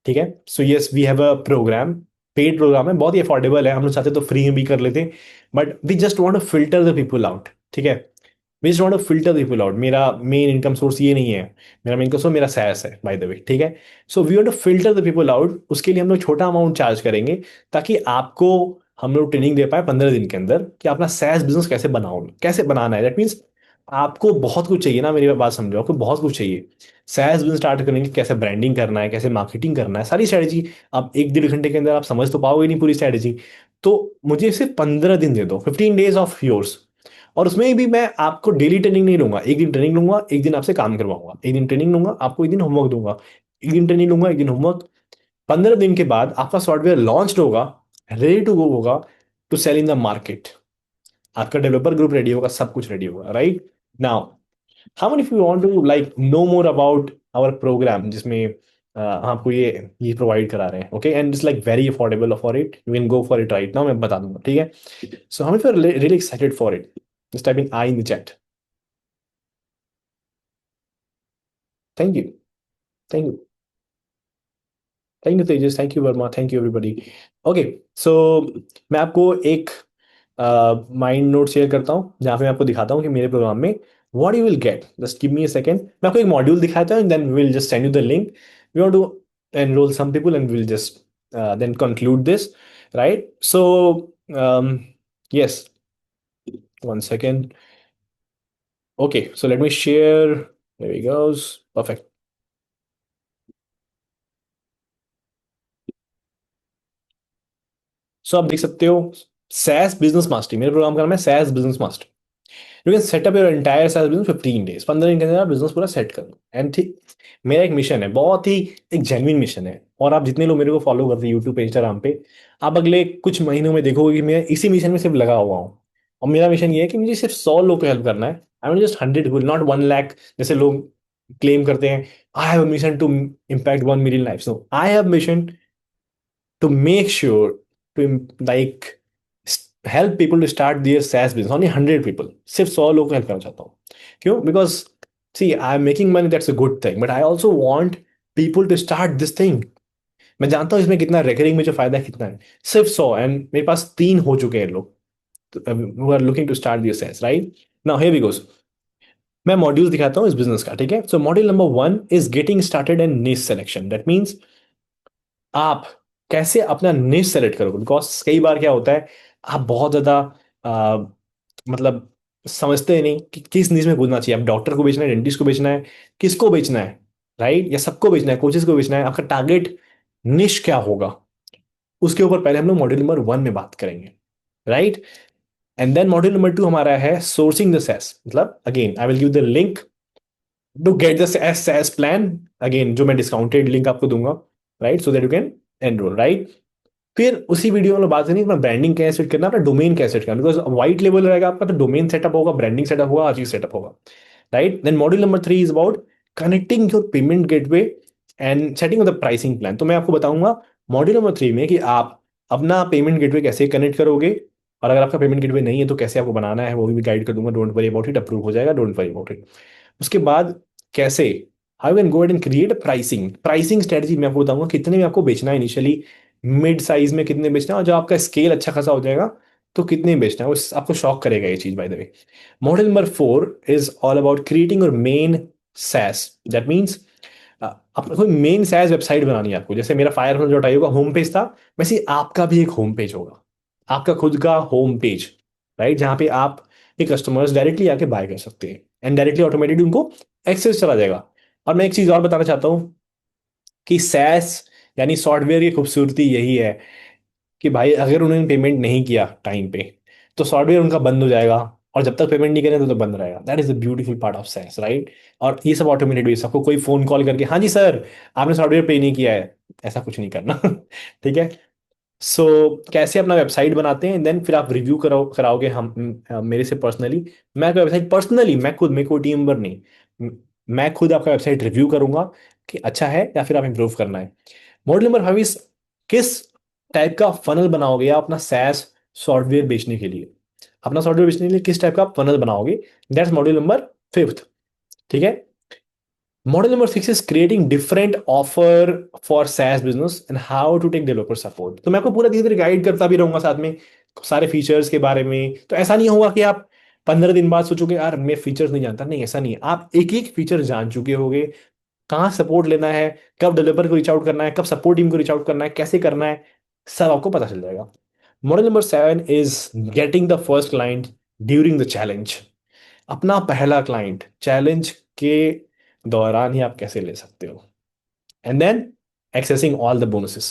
ठीक है. So yes we have a programme. Paid programme है, बहुत ही affordable है. हम लोग चाहते तो फ्री में भी कर लेते हैं, but we just want to filter the people out. ठीक है. We just want to filter the people out. मेरा मेन इनकम सोर्स ये नहीं है. मेरा मेन इनकम सोर्स मेरा सैस है, बाय द वे. ठीक है. So we want to filter the people out. उसके लिए हम लोग छोटा अमाउंट चार्ज करेंगे, ताकि आपको हम लोग ट्रेनिंग दे पाए 15 दिन के अंदर कि अपना सैस बिजनेस कैसे बनाओ, कैसे बनाना है. दैट मीन्स आपको बहुत कुछ चाहिए ना. मेरी बात समझो, आपको बहुत कुछ चाहिए. सैस बिजनेस स्टार्ट करने के कैसे ब्रांडिंग करना है, कैसे मार्केटिंग करना है, सारी स्ट्रेटेजी आप 1 1.5 घंटे के अंदर आप समझ तो पाओगे नहीं पूरी स्ट्रेटेजी. तो मुझे सिर्फ 15 दिन दे दो, 15 डेज ऑफ योर्स. और उसमें भी मैं आपको डेली ट्रेनिंग नहीं लूंगा. एक दिन ट्रेनिंग लूंगा, एक दिन आपसे काम करवाऊंगा. एक दिन ट्रेनिंग लूंगा, आपको एक दिन होमवर्क दूंगा. एक दिन ट्रेनिंग लूंगा, एक दिन होमवर्क. 15 दिन के बाद आपका सॉफ्टवेयर लॉन्च होगा, रेडी टू गो होगा to sell in the market. आपका डेवलपर ग्रुप रेडी होगा, सब कुछ रेडी होगा, right. Now how many if you want to like know more about our program जिसमें हम आपको ये प्रोवाइड करा रहे हैं. Okay. And it's like very affordable for it. You can go for it right now. मैं बता दूंगा. ठीक है. सो हम really excited for it. Just type in I in the chat. Thank you. Thank you. Thank you Tejas. Thank you Verma. Thank you everybody. Okay. So मैं आपको एक mind note share करता हूँ, जहाँ पे मैं आपको दिखाता हूँ कि मेरे प्रोग्राम में what you will get. Just give me a second. मैं आपको एक मॉड्यूल दिखाता हूँ, then we will just send you the link. We want to enrol some people and we will just then conclude this, right. So yes, one second. Okay, so let me share. There he goes. Perfect. So आप देख सकते हो, SaaS business mastery मेरे programme का नाम है. SaaS business master. You can set up your entire SaaS business 15 days. 15 दिन के अंदर आप बिजनेस पूरा सेट कर दो. एंड ठीक, मेरा एक मिशन है, बहुत ही एक जेन्युइन मिशन है. और आप जितने लोग मेरे को फॉलो करते हैं यूट्यूब पे, इंस्टाग्राम पे, आप अगले कुछ महीनों में देखोगे कि मैं इसी मिशन में सिर्फ लगा हुआ हूँ. और मेरा मिशन ये है कि मुझे सिर्फ 100 लोग को हेल्प करना है. I am just 100 people, not 1 lakh जैसे लोग क्लेम करते हैं. I have mission to impact 1 million life. No, I have mission to make sure to like help people to start their SaaS business. Only 100 people, सिर्फ 100 लोगों को help करना चाहता हूँ. क्यों? Because see I am making money, that's a good thing, but I also want people to start this thing. मैं जानता हूँ इसमें कितना रेकरिंग में जो फायदा है कितना है. सिर्फ 100, एंड मेरे पास 3 हो चुके हैं लोग who are looking to start their SaaS, right? Now here we goes. मैं मॉड्यूल दिखाता हूँ इस बिजनेस का. ठीक है. So module number 1 is getting started and niche selection. That means आप कैसे अपना निश सेलेक्ट करोगे. बिकॉज कई बार क्या होता है, आप बहुत ज्यादा आ, मतलब समझते ही नहीं कि किस निश में कूदना चाहिए. आप डॉक्टर को बेचना है, डेंटिस्ट को बेचना है, किसको बेचना है, राइट, या सबको बेचना है, कोचेस को बेचना है. आपका टारगेट निश क्या होगा, उसके ऊपर पहले हम लोग मॉड्यूल नंबर 1 में बात करेंगे, right. And then module number 2 हमारा है सोर्सिंग द सेस. मतलब again I will give the link to get the SaaS plan. Again जो मैं डिस्काउंटेड लिंक आपको दूंगा, right, so that you can enrol, right. फिर उसी वीडियो में बात करनी अपना ब्रांडिंग कैसे सेट करना, अपना डोमेन कैसे सेट करना. बिकॉज व्हाइट लेवल रहेगा आपका, तो डोमेन सेटअप होगा, ब्रांडिंग सेटअप होगा, हर चीज सेटअप होगा, right. Then module number 3 is about connecting your payment gateway and setting the pricing plan. तो मैं आपको बताऊंगा मॉड्यूल नंबर 3 में कि आप अपना पेमेंट गेटवे कैसे कनेक्ट करोगे, और अगर आपका पेमेंट गेटवे नहीं है तो कैसे आपको बनाना है, वो भी गाइड कर दूंगा. Don't worry about it, approve हो जाएगा, डोंट वरी अबाउट इट. उसके बाद कैसे how can go and create pricing pricing strategy मैं आपको बताऊंगा. कितने में आपको बेचना है इनिशियली, मिड साइज में कितने बेचना है, और जब आपका स्केल अच्छा खासा हो जाएगा तो कितने बेचना है. वो आपको शॉक करेगा ये चीज, bye the way. Model number 4 is all about creating और मेन सैस. दैट मीन्स आपको कोई मेन सैस वेबसाइट बनानी है आपको. जैसे मेरा फायर जो होगा होम पेज था, वैसे ही आपका भी एक होम पेज होगा, आपका खुद का होम पेज, राइट, जहाँ पे आप एक कस्टमर्स डायरेक्टली आके बाय कर सकते हैं. एंड डायरेक्टली ऑटोमेटेड उनको एक्सेस चला जाएगा. और मैं एक चीज और बताना चाहता हूँ कि सैस यानी सॉफ्टवेयर की खूबसूरती यही है कि भाई अगर उन्होंने पेमेंट नहीं किया टाइम पे, तो सॉफ्टवेयर उनका बंद हो जाएगा. और जब तक पेमेंट नहीं करें तो बंद रहेगा। That is the beautiful part of sales, right. और ये सब ऑटोमेटेड बेस, आपको कोई फोन कॉल करके हाँ जी सर आपने सॉफ्टवेयर पे नहीं किया है, ऐसा कुछ नहीं करना। ठीक है। सो कैसे अपना वेबसाइट बनाते हैं, देन फिर आप रिव्यू कराओगे हम मेरे से पर्सनली। मैं वेबसाइट पर्सनली, मैं खुद, मेरे को टीम मेंबर नहीं, मैं खुद आपका वेबसाइट रिव्यू करूंगा कि अच्छा है या फिर आप इंप्रूव करना है। मॉडल नंबर 5 इज किस टाइप का फनल बनाओगे आप अपना सैस सॉफ्टवेयर बेचने के लिए। अपना सॉफ्टवेयर बेचने के लिए किस टाइप का फनल बनाओगे, दैट्स मॉडल नंबर 5। ठीक है। Model number 6 is creating different offer for SaaS business and how to take developer support। तो मैं आपको पूरा धीरे धीरे गाइड करता भी रहूंगा साथ में सारे फीचर्स के बारे में। तो ऐसा नहीं होगा कि आप 15 दिन बाद सोचोगे यार मैं फीचर्स नहीं जानता, नहीं ऐसा नहीं है। आप एक एक फीचर जान चुके होगे, कहाँ सपोर्ट लेना है, कब डेवलपर को रीच आउट करना है, कब सपोर्ट टीम को रीच आउट करना है, कैसे करना है, सब आपको पता चल जाएगा। Model number 7 is getting the first client during the challenge. अपना पहला क्लाइंट चैलेंज के दौरान ही आप कैसे ले सकते हो। And then accessing all the bonuses.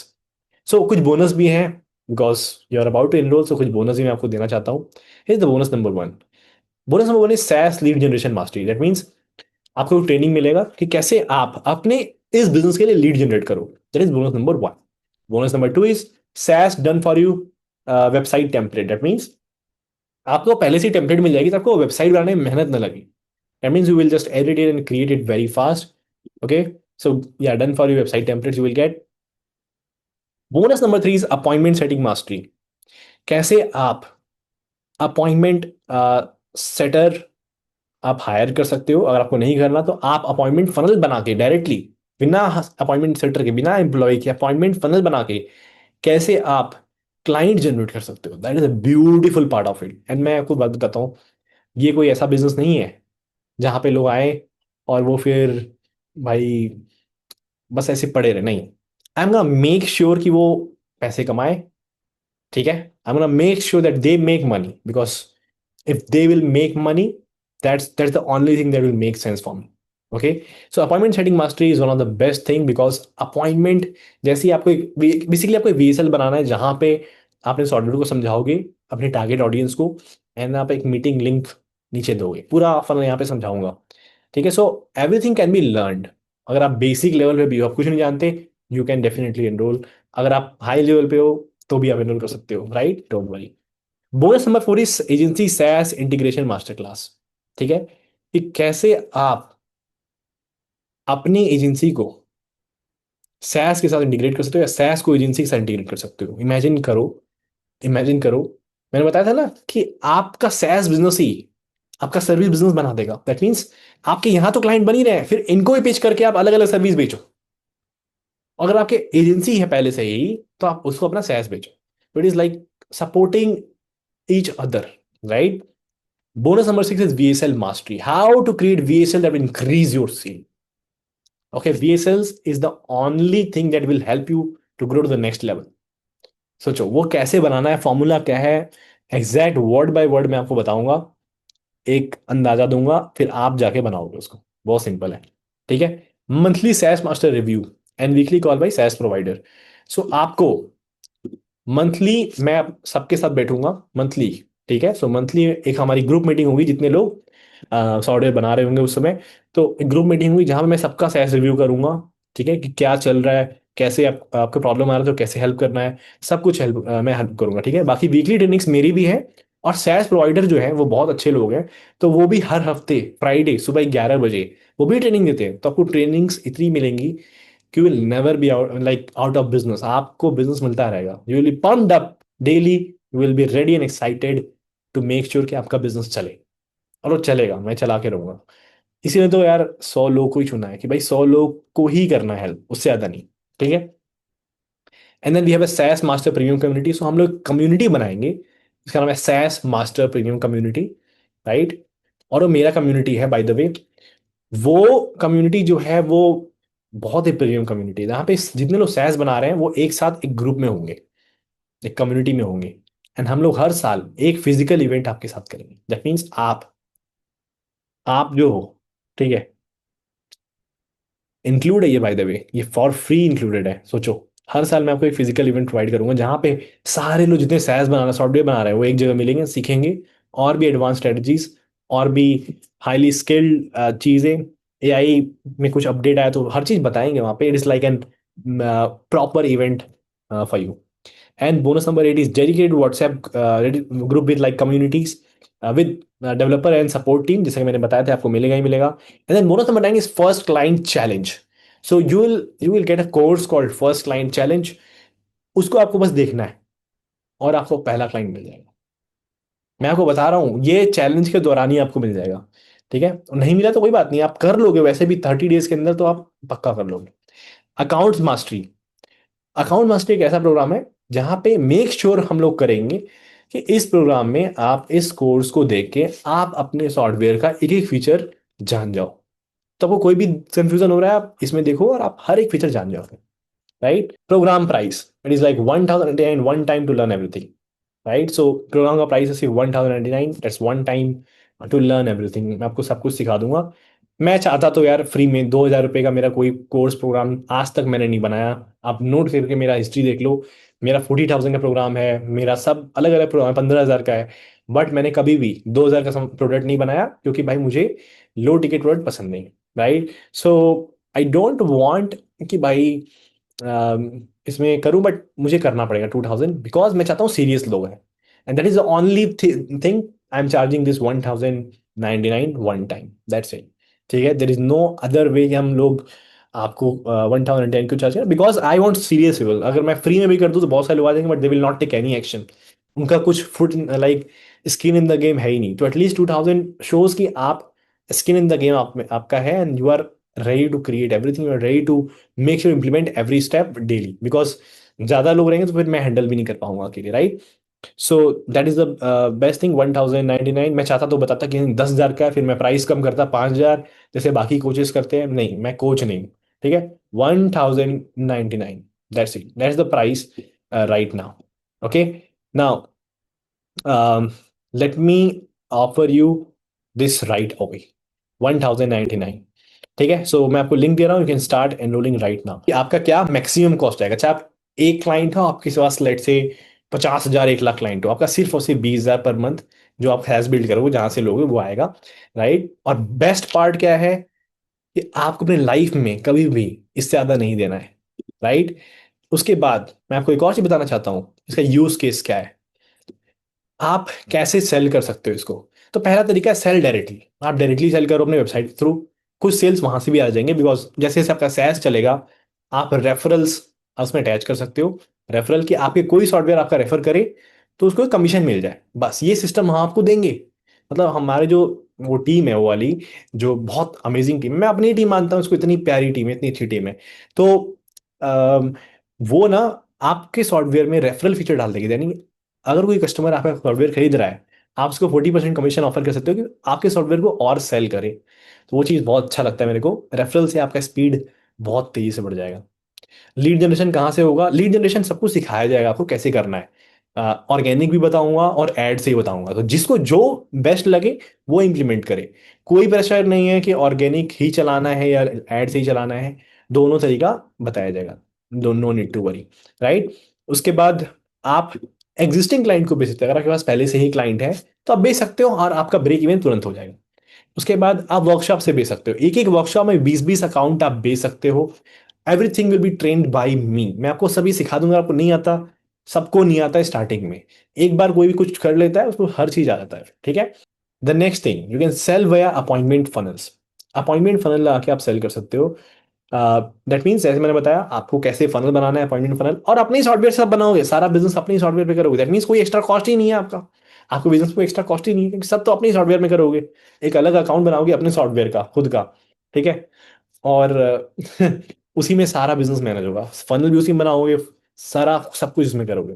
So कुछ बोनस भी हैं, because you are about to enroll, so कुछ बोनस भी मैं आपको देना चाहता हूँ। Is the bonus number 1। Bonus number 1 is SaaS lead generation mastery. That means आपको ट्रेनिंग मिलेगा कि कैसे आप अपने इस बिजनेस के लिए लीड जनरेट करो। That is bonus number 1। Bonus number 2 is SaaS done for you website template. That means आपको पहले से टेम्पलेट मिल जाएगी, तो आपको वेबसाइट बनाने में मेहनत न लगी। That means you will just edit it and create it very fast. Okay. So yeah, done for your website templates you will get. Bonus number 3 is appointment setting mastery। कैसे आप अपॉइंटमेंट सेटर आप higher कर सकते हो। अगर आपको नहीं करना तो आप अपॉइंटमेंट फनल बना के डायरेक्टली, बिना अपॉइंटमेंट सेटर के, बिना एम्प्लॉय के, अपॉइंटमेंट फनल बना के कैसे आप क्लाइंट जनरेट कर सकते हो। That is a beautiful part of it. And मैं आपको बात बताता हूँ, ये कोई ऐसा बिजनेस नहीं है जहाँ पे लोग आए और वो फिर भाई बस ऐसे पड़े रहे, नहीं। आई एम गोना मेक श्योर कि वो पैसे कमाए। ठीक है। I am gonna make sure that they make money, because if they will make money, that's the only thing that will make sense for me. Okay. So appointment setting mastery is one of the best thing, because appointment जैसे ही आपको basically आपको VSL बनाना है जहां पे आपने software को समझाओगे अपने target audience को, एंड आप एक मीटिंग लिंक नीचे दोगे, पूरा फन यहाँ पे समझाऊंगा। ठीक है। So everything can be learned. अगर आप बेसिक लेवल पे भी हो, आप कुछ नहीं जानते, यू कैन डेफिनेटली एनरोल। अगर आप हाई लेवल पे हो तो भी आप एनरोल कर सकते हो, right, don't worry. Bonus number 4 is agency SaaS integration master class. ठीक है। कि कैसे आप अपनी एजेंसी को सैस के साथ इंटीग्रेट कर सकते हो या सैस को एजेंसी के साथ इंटीग्रेट कर सकते हो। इमेजिन करो, इमेजिन करो, मैंने बताया था ना कि आपका सैस बिजनेस ही आपका सर्विस बिजनेस बना देगा। दैट मीन्स आपके यहां तो क्लाइंट बन ही रहे हैं, फिर इनको भी पेश करके आप अलग अलग सर्विस बेचो। अगर आपके एजेंसी है पहले से ही तो आप उसको अपना सैस बेचो। It is like supporting each other, right. Bonus number 6 is VSL mastery। How to create VSL that will increase your sale। Okay, VSLs is the only thing that will help you to grow to the next level। सोचो वो कैसे बनाना है, formula क्या है, exact word by word मैं आपको बताऊंगा, एक अंदाजा दूंगा, फिर आप जाके बनाओगे उसको। बहुत सिंपल है। ठीक है। Monthly SaaS master review and weekly call by SaaS provider. So आपको मंथली मैं सबके साथ बैठूंगा मंथली। ठीक है। सो मंथली एक हमारी ग्रुप मीटिंग होगी, जितने लोग सॉफ्टवेयर बना रहे होंगे उस समय, तो एक ग्रुप मीटिंग होगी जहां पे मैं सबका सैस रिव्यू करूंगा। ठीक है। कि क्या चल रहा है, कैसे आपको प्रॉब्लम आ रहा है तो कैसे हेल्प करना है, सब कुछ हेल्प मैं हेल्प करूंगा। ठीक है। बाकी वीकली ट्रेनिंग्स मेरी भी है। और सैस प्रोवाइडर जो है वो बहुत अच्छे लोग हैं, तो वो भी हर हफ्ते फ्राइडे सुबह 11 बजे वो भी ट्रेनिंग देते हैं। तो आपको ट्रेनिंग्स इतनी मिलेंगी कि will never be out of business. आपको बिजनेस मिलता रहेगा, you will be pumped up daily, you will be ready and excited to make sure कि आपका बिजनेस चले। और वो चलेगा, मैं चला के रहूंगा। इसीलिए तो यार 100 लोग को ही चुना है कि भाई 100 लोग को ही करना है हेल्प, उससे ज्यादा नहीं। ठीक है। And then we have a SaaS master premium community. So हम लोग कम्युनिटी बनाएंगे, इसका नाम है SaaS master premium community, right. और वो मेरा कम्युनिटी है बाय द वे। वो कम्युनिटी जो है वो बहुत ही प्रीमियम कम्युनिटी है, जहाँ पे जितने लोग सैस बना रहे हैं वो एक साथ एक ग्रुप में होंगे, एक कम्युनिटी में होंगे। एंड हम लोग हर साल एक फिजिकल इवेंट आपके साथ करेंगे। दैट मीन्स आप जो हो, ठीक है, इंक्लूड है ये बाय द वे, ये फॉर फ्री इंक्लूडेड है। सोचो, हर साल मैं आपको एक फिजिकल इवेंट प्रोवाइड करूंगा जहाँ पे सारे लोग जितने सैस बना रहे हैं, सॉफ्टवेयर बना रहे हैं, वो एक जगह मिलेंगे, सीखेंगे, और भी एडवांस स्ट्रेटजीज, और भी हाईली स्किल्ड चीज़ें, एआई में कुछ अपडेट आया तो हर चीज़ बताएंगे वहाँ पे। It is like an proper event for you. And bonus number 8 is dedicated WhatsApp group with like communities with developer and support team, जैसे कि मैंने बताया था आपको मिलेगा ही मिलेगा। And then bonus number 9 is first client challenge. So you will get a course called first client challenge. उसको आपको बस देखना है और आपको पहला क्लाइंट मिल जाएगा। मैं आपको बता रहा हूँ ये चैलेंज के दौरान ही आपको मिल जाएगा। ठीक है, और नहीं मिला तो कोई बात नहीं, आप कर लोगे वैसे भी 30 डेज के अंदर, तो आप पक्का कर लोगे। Accounts mastery. अकाउंट मास्टरी एक ऐसा प्रोग्राम है जहां पे मेक श्योर हम लोग करेंगे कि इस प्रोग्राम में आप इस कोर्स को देख के आप अपने सॉफ्टवेयर का एक एक फीचर जान जाओ। तो आपको कोई भी कंफ्यूजन हो रहा है, आप इसमें देखो और आप हर एक फीचर जान जाओगे। Right, program price it is like 1099 one time to learn everything. Right, so program का प्राइस है सिर्फ 1099, that's one time to learn everything. मैं आपको सब कुछ सिखा दूंगा। मैं चाहता तो यार फ्री में 2000 रुपये का मेरा कोई कोर्स प्रोग्राम आज तक मैंने नहीं बनाया। आप नोट करके मेरा हिस्ट्री देख लो, मेरा 40,000 का प्रोग्राम है, मेरा सब अलग अलग प्रोग्राम 15,000 का है। बट मैंने कभी भी 2000 का प्रोडक्ट नहीं बनाया, क्योंकि भाई मुझे लो टिकट प्रोडक्ट पसंद नहीं। Right, so I don't want कि भाई इसमें करूं, बट मुझे करना पड़ेगा 2000, बिकॉज मैं चाहता हूँ सीरियस लोग हैं। And that is the only thing I am charging this 1099 one time, that's it. ठीक है, there is no other way कि हम लोग आपको 1010 क्यों चार्ज करें, because I want serious people. अगर मैं फ्री में भी कर दूँ तो बहुत सारे लोग आ जाएंगे, but they will not take any action. उनका कुछ foot like skin in the game है ही नहीं। तो एटलीस्ट 2000 शोज कि आप स्किन इन द गेम आप में आपका है, and you are ready to create everything, you are ready to make sure implement every step daily. Because ज्यादा लोग रहेंगे तो फिर मैं हैंडल भी नहीं कर पाऊंगा अकेले। Right, so that is the best thing 1099। मैं चाहता तो बताता कि 10,000 का है, फिर मैं प्राइस कम करता 5,000, जैसे बाकी कोचेस करते हैं। नहीं, मैं कोच नहीं हूँ। ठीक है, 1099, that's it, that's the price right now. Okay, now let me offer you this right away, 1099। ठीक है, सो मैं आपको लिंक दे रहा हूँ, you can start enrolling right now. आपका क्या मैक्सिमम कॉस्ट आएगा, चाहे आप एक क्लाइंट हो, आपके पास लेट से 50,000 1 लाख क्लाइंट हो, आपका सिर्फ और सिर्फ 20,000 पर मंथ जो आप हैश बिल्ड करोगे जहां से लोगे वो आएगा। राइट, और बेस्ट पार्ट क्या है कि आपको अपने लाइफ में कभी भी इससे ज्यादा नहीं देना है। राइट, उसके बाद मैं आपको एक और चीज बताना चाहता हूँ, इसका यूज केस क्या है, आप कैसे सेल कर सकते हो इसको। तो पहला तरीका है सेल डायरेक्टली। आप डायरेक्टली सेल करो अपने वेबसाइट के थ्रू, कुछ सेल्स वहां से भी आ जाएंगे, बिकॉज जैसे जैसे आपका सैस चलेगा आप रेफरल्स उसमें अटैच कर सकते हो। रेफरल की आपके कोई सॉफ्टवेयर आपका रेफर करे तो उसको कमीशन मिल जाए, बस ये सिस्टम हम आपको देंगे। मतलब हमारे जो वो टीम है वो वाली, जो बहुत अमेजिंग टीम है, मैं अपनी टीम मानता हूँ उसको, इतनी प्यारी टीम है, इतनी अच्छी टीम है। तो अम, वो ना आपके सॉफ्टवेयर में रेफरल फीचर डाल देगी, यानी अगर कोई कस्टमर आपका सॉफ्टवेयर खरीद रहा है, आप उसको 40% कमीशन ऑफर कर सकते हो कि आपके सॉफ्टवेयर को और सेल करे। तो वो चीज़ बहुत अच्छा लगता है मेरे को। रेफरल से आपका स्पीड बहुत तेजी से बढ़ जाएगा। लीड जनरेशन कहाँ से होगा, लीड जनरेशन सब कुछ सिखाया जाएगा आपको कैसे करना है। ऑर्गेनिक भी बताऊंगा और एड से ही बताऊंगा, तो जिसको जो बेस्ट लगे वो इम्प्लीमेंट करे। कोई प्रेशर नहीं है कि ऑर्गेनिक ही चलाना है या एड से ही चलाना है, दोनों तरीका बताया जाएगा। No need to worry. Right, उसके बाद आप एग्जिस्टिंग क्लाइंट को बेच सकते हैं। अगर आपके पास पहले से ही क्लाइंट है तो आप बेच सकते हो और आपका ब्रेक इवन तुरंत हो जाएगा। उसके बाद आप वर्कशॉप से बेच सकते हो, एक एक वर्कशॉप में 20-20 अकाउंट आप बेच सकते हो। Everything will be trained by me, मैं आपको सभी सिखा दूंगा। आपको नहीं आता, सबको नहीं आता है स्टार्टिंग में, एक बार कोई भी कुछ कर लेता है उसको हर चीज आ जाता है। ठीक है, the next thing you can cell वया अपॉइंटमेंट फनल्स। अपॉइंटमेंट फनल लगा के आप सेल कर सकते हो। दैट मीन्स जैसे मैंने बताया आपको कैसे फनल बनाना है, अपॉइंटमेंट फनल, और अपने सॉफ्टवेयर से आप बनाओगे, सारा बिजनेस अपने सॉफ्टवेयर पे करोगे। दैट मीन्स कोई एक्स्ट्रा कॉस्ट ही नहीं है आपका, आपको बिजनेस को एक्स्ट्रा कॉस्ट ही नहीं है, क्योंकि सब तो अपने सॉफ्टवेयर में करोगे। एक अलग अकाउंट बनाओगे अपने सॉफ्टवेयर का खुद का। ठीक है, और उसी में सारा बिजनेस मैनेज होगा, फनल भी उसी में बनाओगे, सारा सब कुछ इसमें करोगे।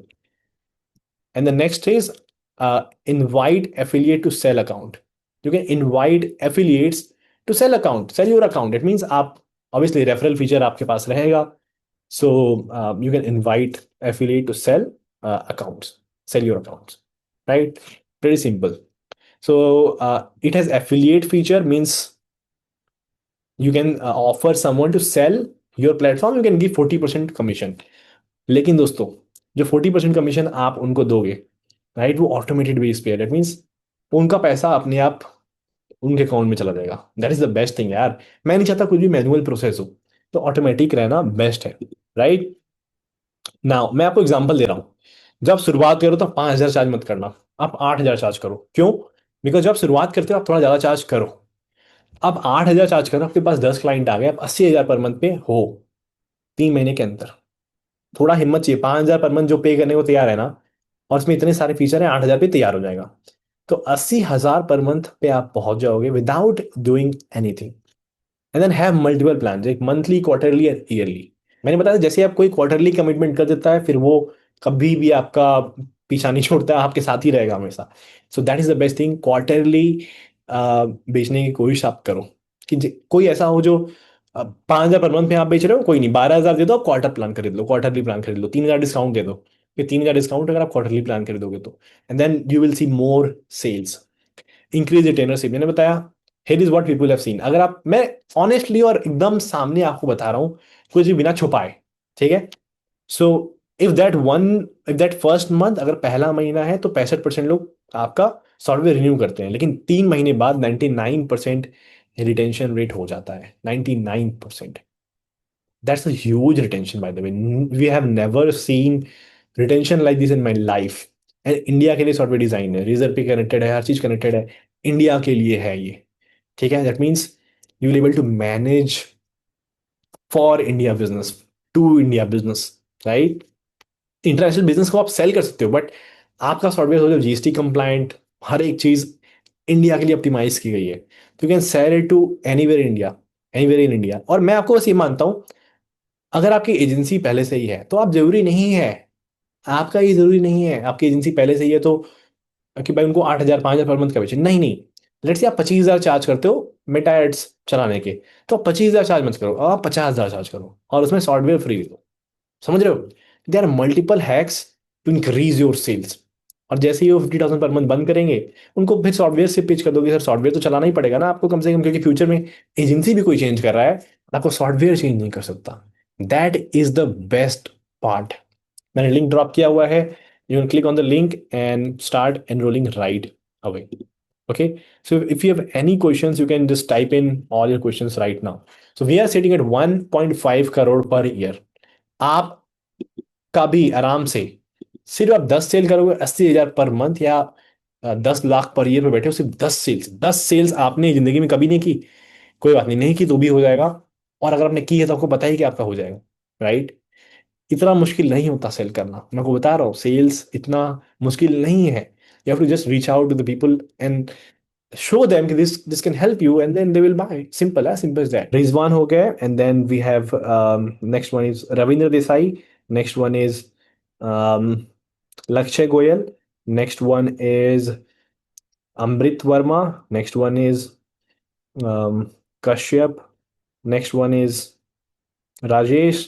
And the next is invite affiliate to sell account. You can invite affiliates to sell account, sell your account. It means आप ऑब्वियसली रेफरल फीचर आपके पास रहेगा, so you can invite affiliate to sell accounts, sell your accounts. Right, very simple. So it has affiliate feature, means you can offer someone to sell your platform, you can give 40% commission. लेकिन दोस्तों जो 40% commission आप उनको दोगे, right, वो automated base पे है। That means उनका पैसा अपने आप उनके अकाउंट में चला जाएगा। That is the best thing यार। मैं नहीं चाहता कुछ भी मैनुअल प्रोसेस हो, तो ऑटोमेटिक रहना बेस्ट है। राइट। नाउ मैं आपको एग्जांपल दे रहा हूँ। जब शुरुआत करो तो 5,000 चार्ज मत करना, आप 8,000 चार्ज करो। क्यों? बिकॉज जब शुरुआत करते हो आप थोड़ा ज्यादा चार्ज करो। अब 8,000 चार्ज करो, आपके पास 10 क्लाइंट आ गए, आप 80,000 पर मंथ पे हो 3 महीने के अंदर। थोड़ा हिम्मत चाहिए। 5,000 पर मंथ जो पे करने को तैयार है ना, और इसमें इतने सारे फीचर हैं, 8,000 पे तैयार हो जाएगा। तो 80,000 पर मंथ पे आप पहुंच जाओगे without doing anything. And then have multiple plan, एक मंथली, क्वार्टरली एंड ईयरली। मैंने बताया जैसे आप कोई क्वार्टरली कमिटमेंट कर देता है, फिर वो कभी भी आपका पीछा नहीं छोड़ता, आपके साथ ही रहेगा हमेशा। So that is the best thing. Quarterly बेचने की कोशिश आप करो। कि कोई ऐसा हो जो 5,000 पर मंथ में आप बेच रहे हो, कोई नहीं, 12,000 दे दो, आप क्वार्टर प्लान खरीद लो, क्वार्टरली प्लान खरीद लो, 3,000 डिस्काउंट दे दो। फिर 3,000 डिस्काउंट अगर आप क्वार्टरली प्लान खरीदोगे तो, and then you will see more sales. Increase retainership, मैंने बताया। Here is what people have seen. अगर आप, मैं ऑनेस्टली और एकदम सामने आपको बता रहा हूँ, कुछ भी बिना छुपाए। ठीक है। So if that first month, अगर पहला महीना है तो 65% लोग आपका सॉफ्टवेयर रिन्यू करते हैं, लेकिन 3 महीने बाद 99% रिटेंशन रेट हो जाता है। 99%। That's a huge retention by the way. We have never seen retention like this in my life. And India के लिए सॉफ्टवेयर डिजाइन है, रीजर पे कनेक्टेड है, हर चीज कनेक्टेड है। इंडिया के लिए है ये। ठीक है। That means you will able to manage for India business, to India business. Right. International business को आप सेल कर सकते हो, बट आपका सॉफ्टवेयर हो जो जीएसटी कंप्लाइंट, हर एक चीज इंडिया के लिए ऑप्टिमाइज की गई है। तो you can sell it to anywhere India, anywhere in India. और मैं आपको बस ये मानता हूँ, अगर आपकी एजेंसी पहले से ही है तो आप, जरूरी नहीं है, आपका ये जरूरी नहीं है आपकी एजेंसी पहले से ही है तो कि भाई उनको 8,000 5,000 पर मंथ का बेचे। नहीं नहीं। लेट्स से आप 25,000 चार्ज करते हो मेटा एड्स चलाने के, तो आप 25,000 चार्ज मत करो, आप 50,000 चार्ज करो और उसमें सॉफ्टवेयर फ्री दे दो। समझ रहे हो? There are multiple hacks to increase your sales. और जैसे ही वो 50,000 पर मंथ बंद करेंगे, उनको फिर सॉफ्टवेयर से पिच कर दोगे, सर सॉफ्टवेयर तो चलाना ही पड़ेगा ना आपको कम से कम, क्योंकि फ्यूचर में एजेंसी भी कोई चेंज कर रहा है, आपको सॉफ्टवेयर चेंज नहीं कर सकता। That is the best part. मैंने लिंक ड्रॉप किया हुआ है। You can click on the link and start enrolling right away. Okay, so if you have any questions, you can just type in all your questions right now. So we are sitting at 1.5 crore per year. आप कभी आराम से, सिर्फ आप 10 cell करोगे 80,000 per month, या 10 lakh per year पे बैठे हो, सिर्फ 10 सेल्स, 10 सेल्स आपने जिंदगी में कभी नहीं की, कोई बात नहीं, नहीं की तो भी हो जाएगा। और अगर आपने की है तो आपको पता ही कि आपका हो जाएगा। राइट। इतना मुश्किल नहीं होता सेल करना, मैं आपको बता रहा हूँ, सेल्स इतना मुश्किल नहीं है। You have to just reach out to the people and show them कि this can help you, and then they will buy. Simple, as simple as that. Rizwan हो गया, and then we have next one is Ravindra Desai, next one is um, Lakshay Goyal, next one is Amrit Verma, next one is Kashyap, next one is Rajesh,